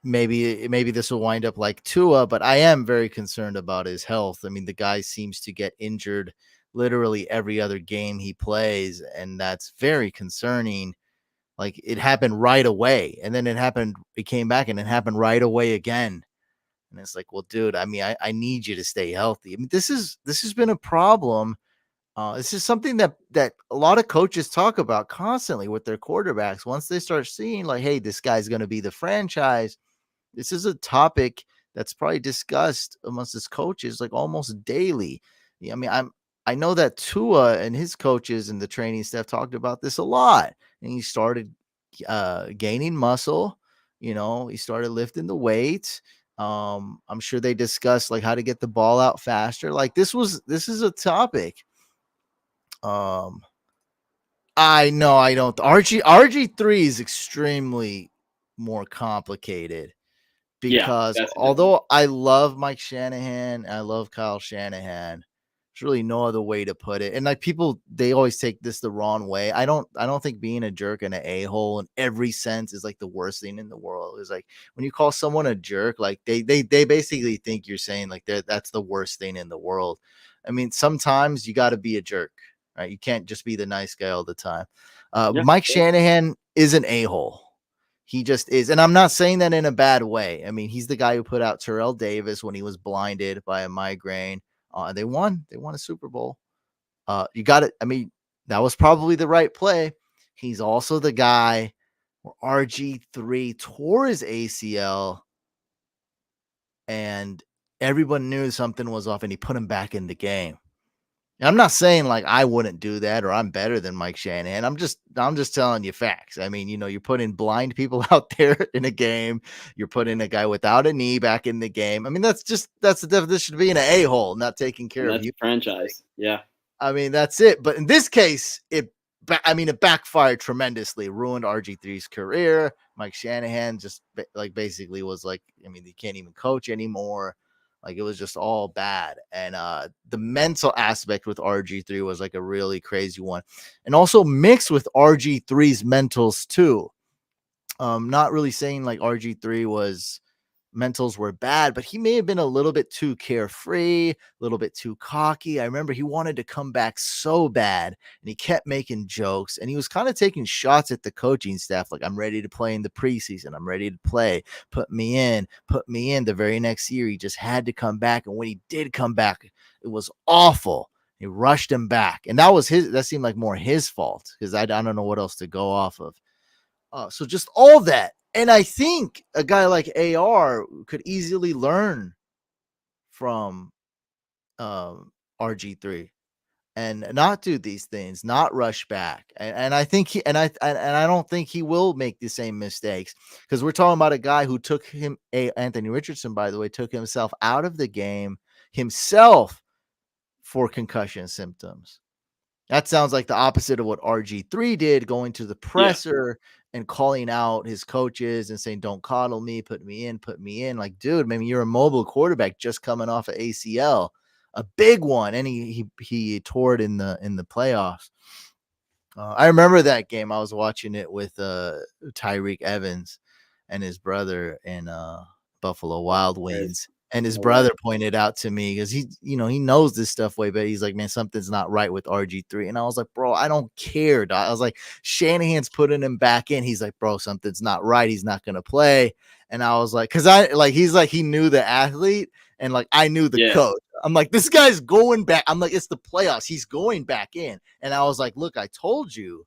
maybe this will wind up like Tua, but I am very concerned about his health. I mean, the guy seems to get injured literally every other game he plays, and that's very concerning. Like it happened right away, and then it came back, and it happened right away again. And it's like, well, dude, I mean, I need you to stay healthy. I mean, this has been a problem. This is something that a lot of coaches talk about constantly with their quarterbacks. Once they start seeing like, hey, this guy's going to be the franchise, this is a topic that's probably discussed amongst his coaches like almost daily. Yeah, I mean, I know that Tua and his coaches and the training staff talked about this a lot, and he started gaining muscle. He started lifting the weights. I'm sure they discussed like how to get the ball out faster. Like this is a topic. Um, I know I don't. RG3 is extremely more complicated Yeah, because that's a different. although I love Mike Shanahan, I love Kyle Shanahan. There's really no other way to put it. And like people, they always take this the wrong way. I don't think being a jerk and an a-hole in every sense is like the worst thing in the world. It's like when you call someone a jerk, like they basically think you're saying like that's the worst thing in the world. I mean, sometimes you got to be a jerk, right? You can't just be the nice guy all the time. Yeah, Mike sure. Shanahan is an a-hole. He just is. And I'm not saying that in a bad way. I mean, he's the guy who put out Terrell Davis when he was blinded by a migraine. They won. They won a Super Bowl. You got it. I mean, that was probably the right play. He's also the guy where RG3 tore his ACL and everyone knew something was off and he put him back in the game. I'm not saying like I wouldn't do that or I'm better than Mike Shanahan. I'm just telling you facts. I mean, you're putting blind people out there in a game. You're putting a guy without a knee back in the game. I mean, that's the definition of being an a-hole, not taking And care of that's you. a franchise. Yeah, I mean, that's it. But in this case, it backfired tremendously, ruined RG3's career. Mike Shanahan just like basically was like, I mean, he can't even coach anymore. Like it was just all bad. And the mental aspect with RG3 was like a really crazy one. And also mixed with RG3's mentals too. Not really saying like RG3 was mentals were bad, but he may have been a little bit too carefree, a little bit too cocky. I remember he wanted to come back so bad and he kept making jokes and he was kind of taking shots at the coaching staff. Like, I'm ready to play in the preseason. I'm ready to play. Put me in, put me in. The very next year, he just had to come back. And when he did come back, it was awful. He rushed him back. And that seemed like more his fault because I don't know what else to go off of. So just all that. And I think a guy like AR could easily learn from RG3 and not do these things, not rush back. And I think I don't think he will make the same mistakes because we're talking about a guy who took Anthony Richardson, by the way, took himself out of the game himself for concussion symptoms. That sounds like the opposite of what RG3 did, going to the yeah, presser and calling out his coaches and saying, "Don't coddle me, put me in, put me in." Like, dude, maybe you're a mobile quarterback just coming off an ACL, a big one, and he tore it in the playoffs. I remember that game. I was watching it with Tyreek Evans and his brother in Buffalo that's Wild crazy. Wings. And his No way. brother pointed out to me because he knows this stuff way better. He's like, man, something's not right with RG3. And I was like, bro, I don't care, dog. I was like, Shanahan's putting him back in. He's like, bro, something's not right. He's not gonna play. And I was like, because he's like, he knew the athlete, and like I knew the Yeah, coach. I'm like, this guy's going back. I'm like, it's the playoffs. He's going back in. And I was like, look, I told you.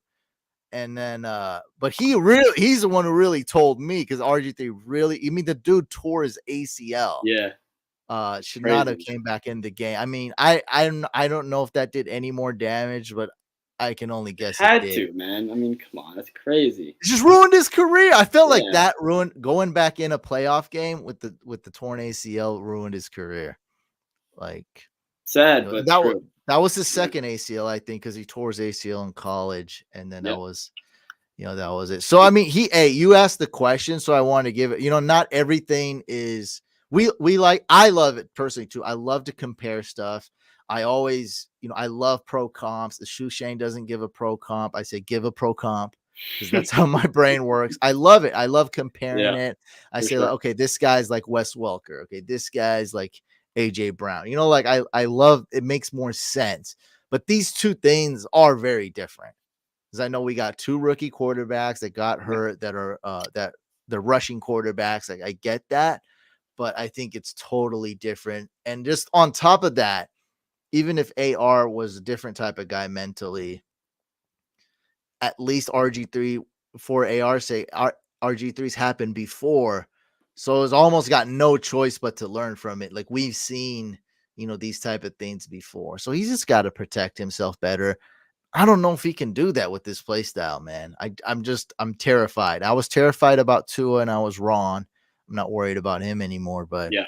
And then but he's the one who really told me because RG3 really, I mean, the dude tore his ACL. yeah, Should not have crazy. came back in the game. I mean, I don't know if that did any more damage, but I can only guess it Had did. to, man. I mean, come on, that's crazy. It just ruined his career. I felt like Yeah, that ruined going back in a playoff game with the torn ACL ruined his career. Like, sad but true. that was his Yeah, second ACL, I think, because he tore his ACL in college, and then yeah, that was it. So I mean, you asked the question, so I want to give it. Not everything is we like. I love it personally too. I love to compare stuff. I always, I love pro comps. The shoe Shane doesn't give a pro comp. I say give a pro comp because that's how my brain works. I love it. I love comparing yeah, it. I for say like, sure. okay, this guy's like Wes Welker. Okay, this guy's like AJ Brown. Like I love it. Makes more sense. But these two things are very different because I know we got two rookie quarterbacks that got Yeah, hurt that are that the rushing quarterbacks. Like I get that, but I think it's totally different. And just on top of that, even if AR was a different type of guy mentally, at least RG3 for AR say RG3's happened before. So it's almost got no choice but to learn from it. Like we've seen, these type of things before. So he's just got to protect himself better. I don't know if he can do that with this play style, man. I'm terrified. I was terrified about Tua and I was wrong. I'm not worried about him anymore, yeah.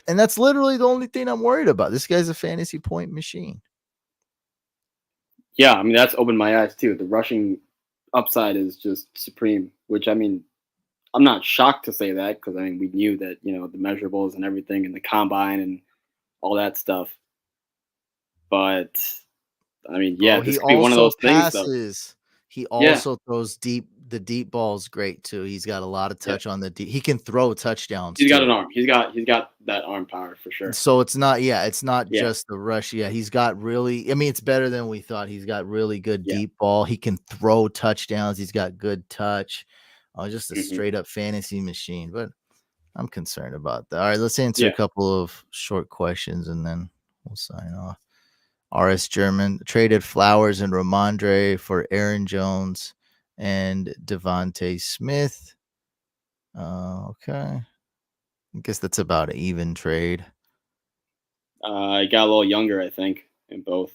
and that's literally the only thing I'm worried about. This guy's a fantasy point machine. Yeah, I mean that's opened my eyes too. The rushing upside is just supreme. Which I mean, I'm not shocked to say that because I mean we knew that the measurables and everything and the combine and all that stuff. But I mean, yeah, Bro, this he could be one of also those things though. passes. He Yeah, also throws deep. The deep ball's great too. He's got a lot of yeah. touch on the deep. He can throw touchdowns He's got an too. arm. He's got that arm power for sure. So it's not, yeah, it's not Yeah, just the rush. Yeah, he's got really, I mean, it's better than we thought. He's got really good yeah. deep ball. He can throw touchdowns. He's got good touch. Just a Hmm. straight up fantasy machine. But I'm concerned about that. All right, let's answer a Yeah. couple of short questions and then we'll sign off. RS German traded Flowers and Ramondre for Aaron Jones and Devontae Smith. Okay. I guess that's about an even trade. He got a little younger, I think, in both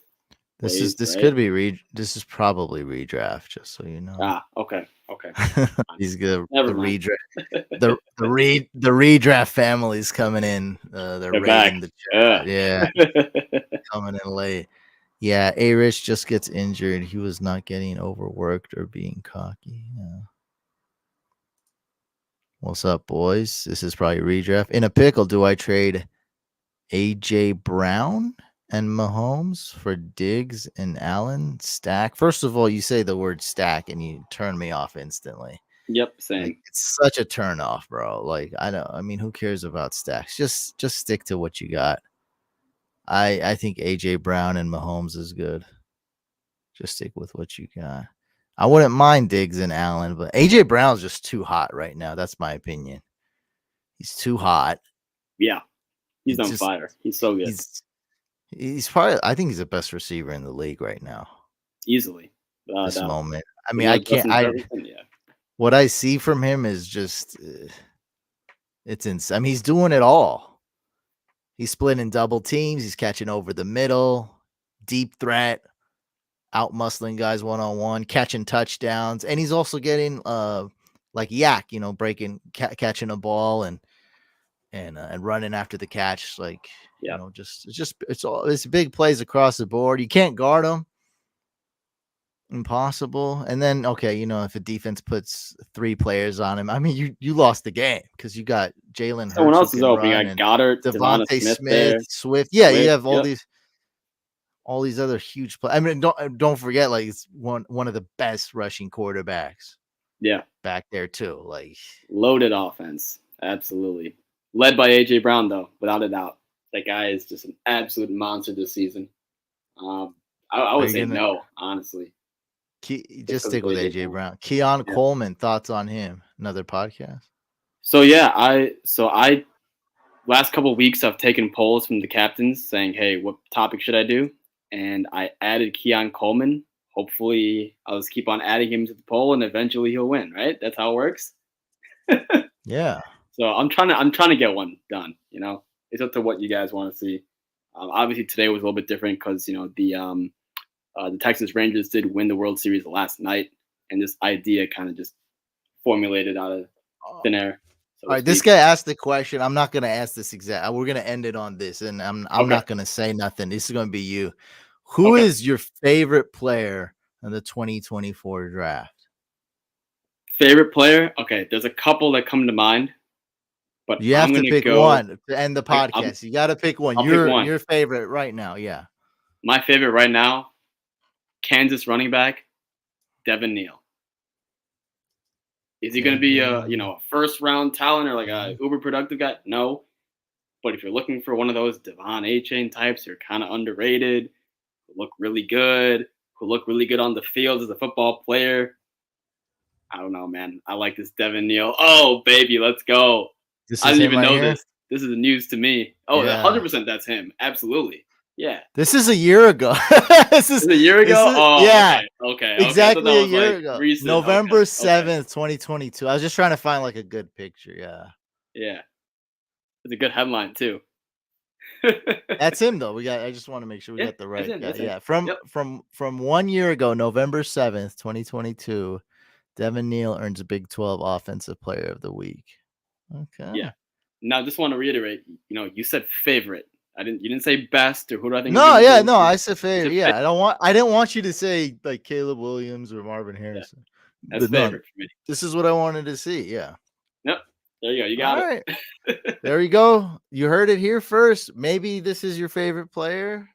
ways, This right? could be this is probably redraft, just so you know. Ah, okay, okay. Fine. He's good. Never mind. The redraft family's coming in. They're They're back. raiding the Yeah. chat. Yeah, coming in late. Yeah, A Rich just gets injured. He was not getting overworked or being cocky. Yeah. What's up, boys? This is probably redraft. In a pickle, do I trade AJ Brown and Mahomes for Diggs and Allen? Stack. First of all, you say the word stack and you turn me off instantly. Yep, Like same. it's such a turn off, bro. Like I mean, who cares about stacks? Just stick to what you got. I think AJ Brown and Mahomes is good. Just stick with what you got. I wouldn't mind Diggs and Allen, but AJ Brown's just too hot right now. That's my opinion. He's too hot. Yeah, he's It's on just fire. He's so good. he's probably, I think he's the best receiver in the league right now. Easily, without a This doubt. moment. I When mean, he I has can't Justin Jefferson, yeah. what I see from him is just it's insane. I mean, he's doing it all. He's splitting double teams, he's catching over the middle, deep threat, out muscling guys one on one, catching touchdowns, and he's also getting like yak, breaking catching a ball and running after the catch, like Yeah. it's big plays across the board. You can't guard him. Impossible. And then okay, if a defense puts 3 players on him, I mean you lost the game because you got Jalen Someone Hurts who else is can open. You run got and Goddard, Devonta Devontae Smith Smith, there. Swift. Yeah, you Swift. have Yep. all these other huge play. I mean, don't forget, like it's one of the best rushing quarterbacks Yeah. back there too. Like, Loaded offense. Absolutely. Led by AJ Brown though, without a doubt. That guy is just an absolute monster this season. I are would you say gonna no, honestly, just just because of stick with AJ AJ Brown. Brown? Keon Yeah. Coleman, thoughts on him? Another podcast. So yeah, I last couple of weeks I've taken polls from the captains saying, hey, what topic should I do? And I added Keon Coleman. Hopefully, I'll just keep on adding him to the poll, and eventually he'll win. Right? That's how it works. Yeah. So I'm trying to get one done. It's up to what you guys want to see. Obviously, today was a little bit different because the Texas Rangers did win the World Series last night, and this idea kind of just formulated out of thin air, so All to right, this speak. guy asked the question. I'm not gonna ask this exact. We're gonna end it on this, and I'm Okay. not gonna say nothing. This is gonna be you. Who Okay. is your favorite player in the 2024 draft? Favorite player? Okay, there's a couple that come to mind, but You I'm have to gonna pick go. one to end the I'm, podcast. You got to pick one. I'll pick one. Your favorite right now. Yeah. My favorite right now, Kansas running back, Devin Neal. Is he going to be a first round talent or like a uber productive guy? No. But if you're looking for one of those Devon A chain types who are kind of underrated, who look really good, on the field as a football player, I don't know, man. I like this Devin Neal. Oh, baby, let's go. This I is didn't him even right know here. this. This is news to me. Oh, Yeah. 100% that's him. Absolutely. Yeah. This is a year ago. This is a year ago? Yeah. Okay. I thought Exactly that a was year like ago. recent. November Okay. 7th, 2022. I was just trying to find like a good picture. Yeah. Yeah. It's a good headline too. That's him though. I just want to make sure we Yeah, got the that's right him. guy. That's him. Yeah. Yep. From 1 year ago, November 7th, 2022, Devin Neal earns a Big 12 Offensive Player of the Week. Okay. Yeah. Now, just want to reiterate. You said favorite. You didn't say best or who do I think is No, going to yeah, win. no, I said You favorite. said Yeah, I didn't want you to say like Caleb Williams or Marvin yeah, Harrison. that's The none. favorite for me. This is what I wanted to see. Yeah. Yep. There you go. You All got right. it. There you go. You heard it here first. Maybe this is your favorite player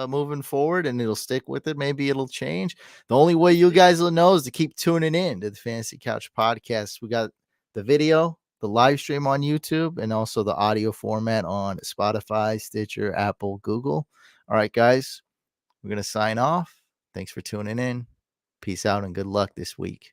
moving forward and it'll stick with it. Maybe it'll change. The only way you guys will know is to keep tuning in to the Fantasy Couch podcast. We got the video, the live stream on YouTube, and also the audio format on Spotify, Stitcher, Apple, Google. All right, guys, we're going to sign off. Thanks for tuning in. Peace out and good luck this week.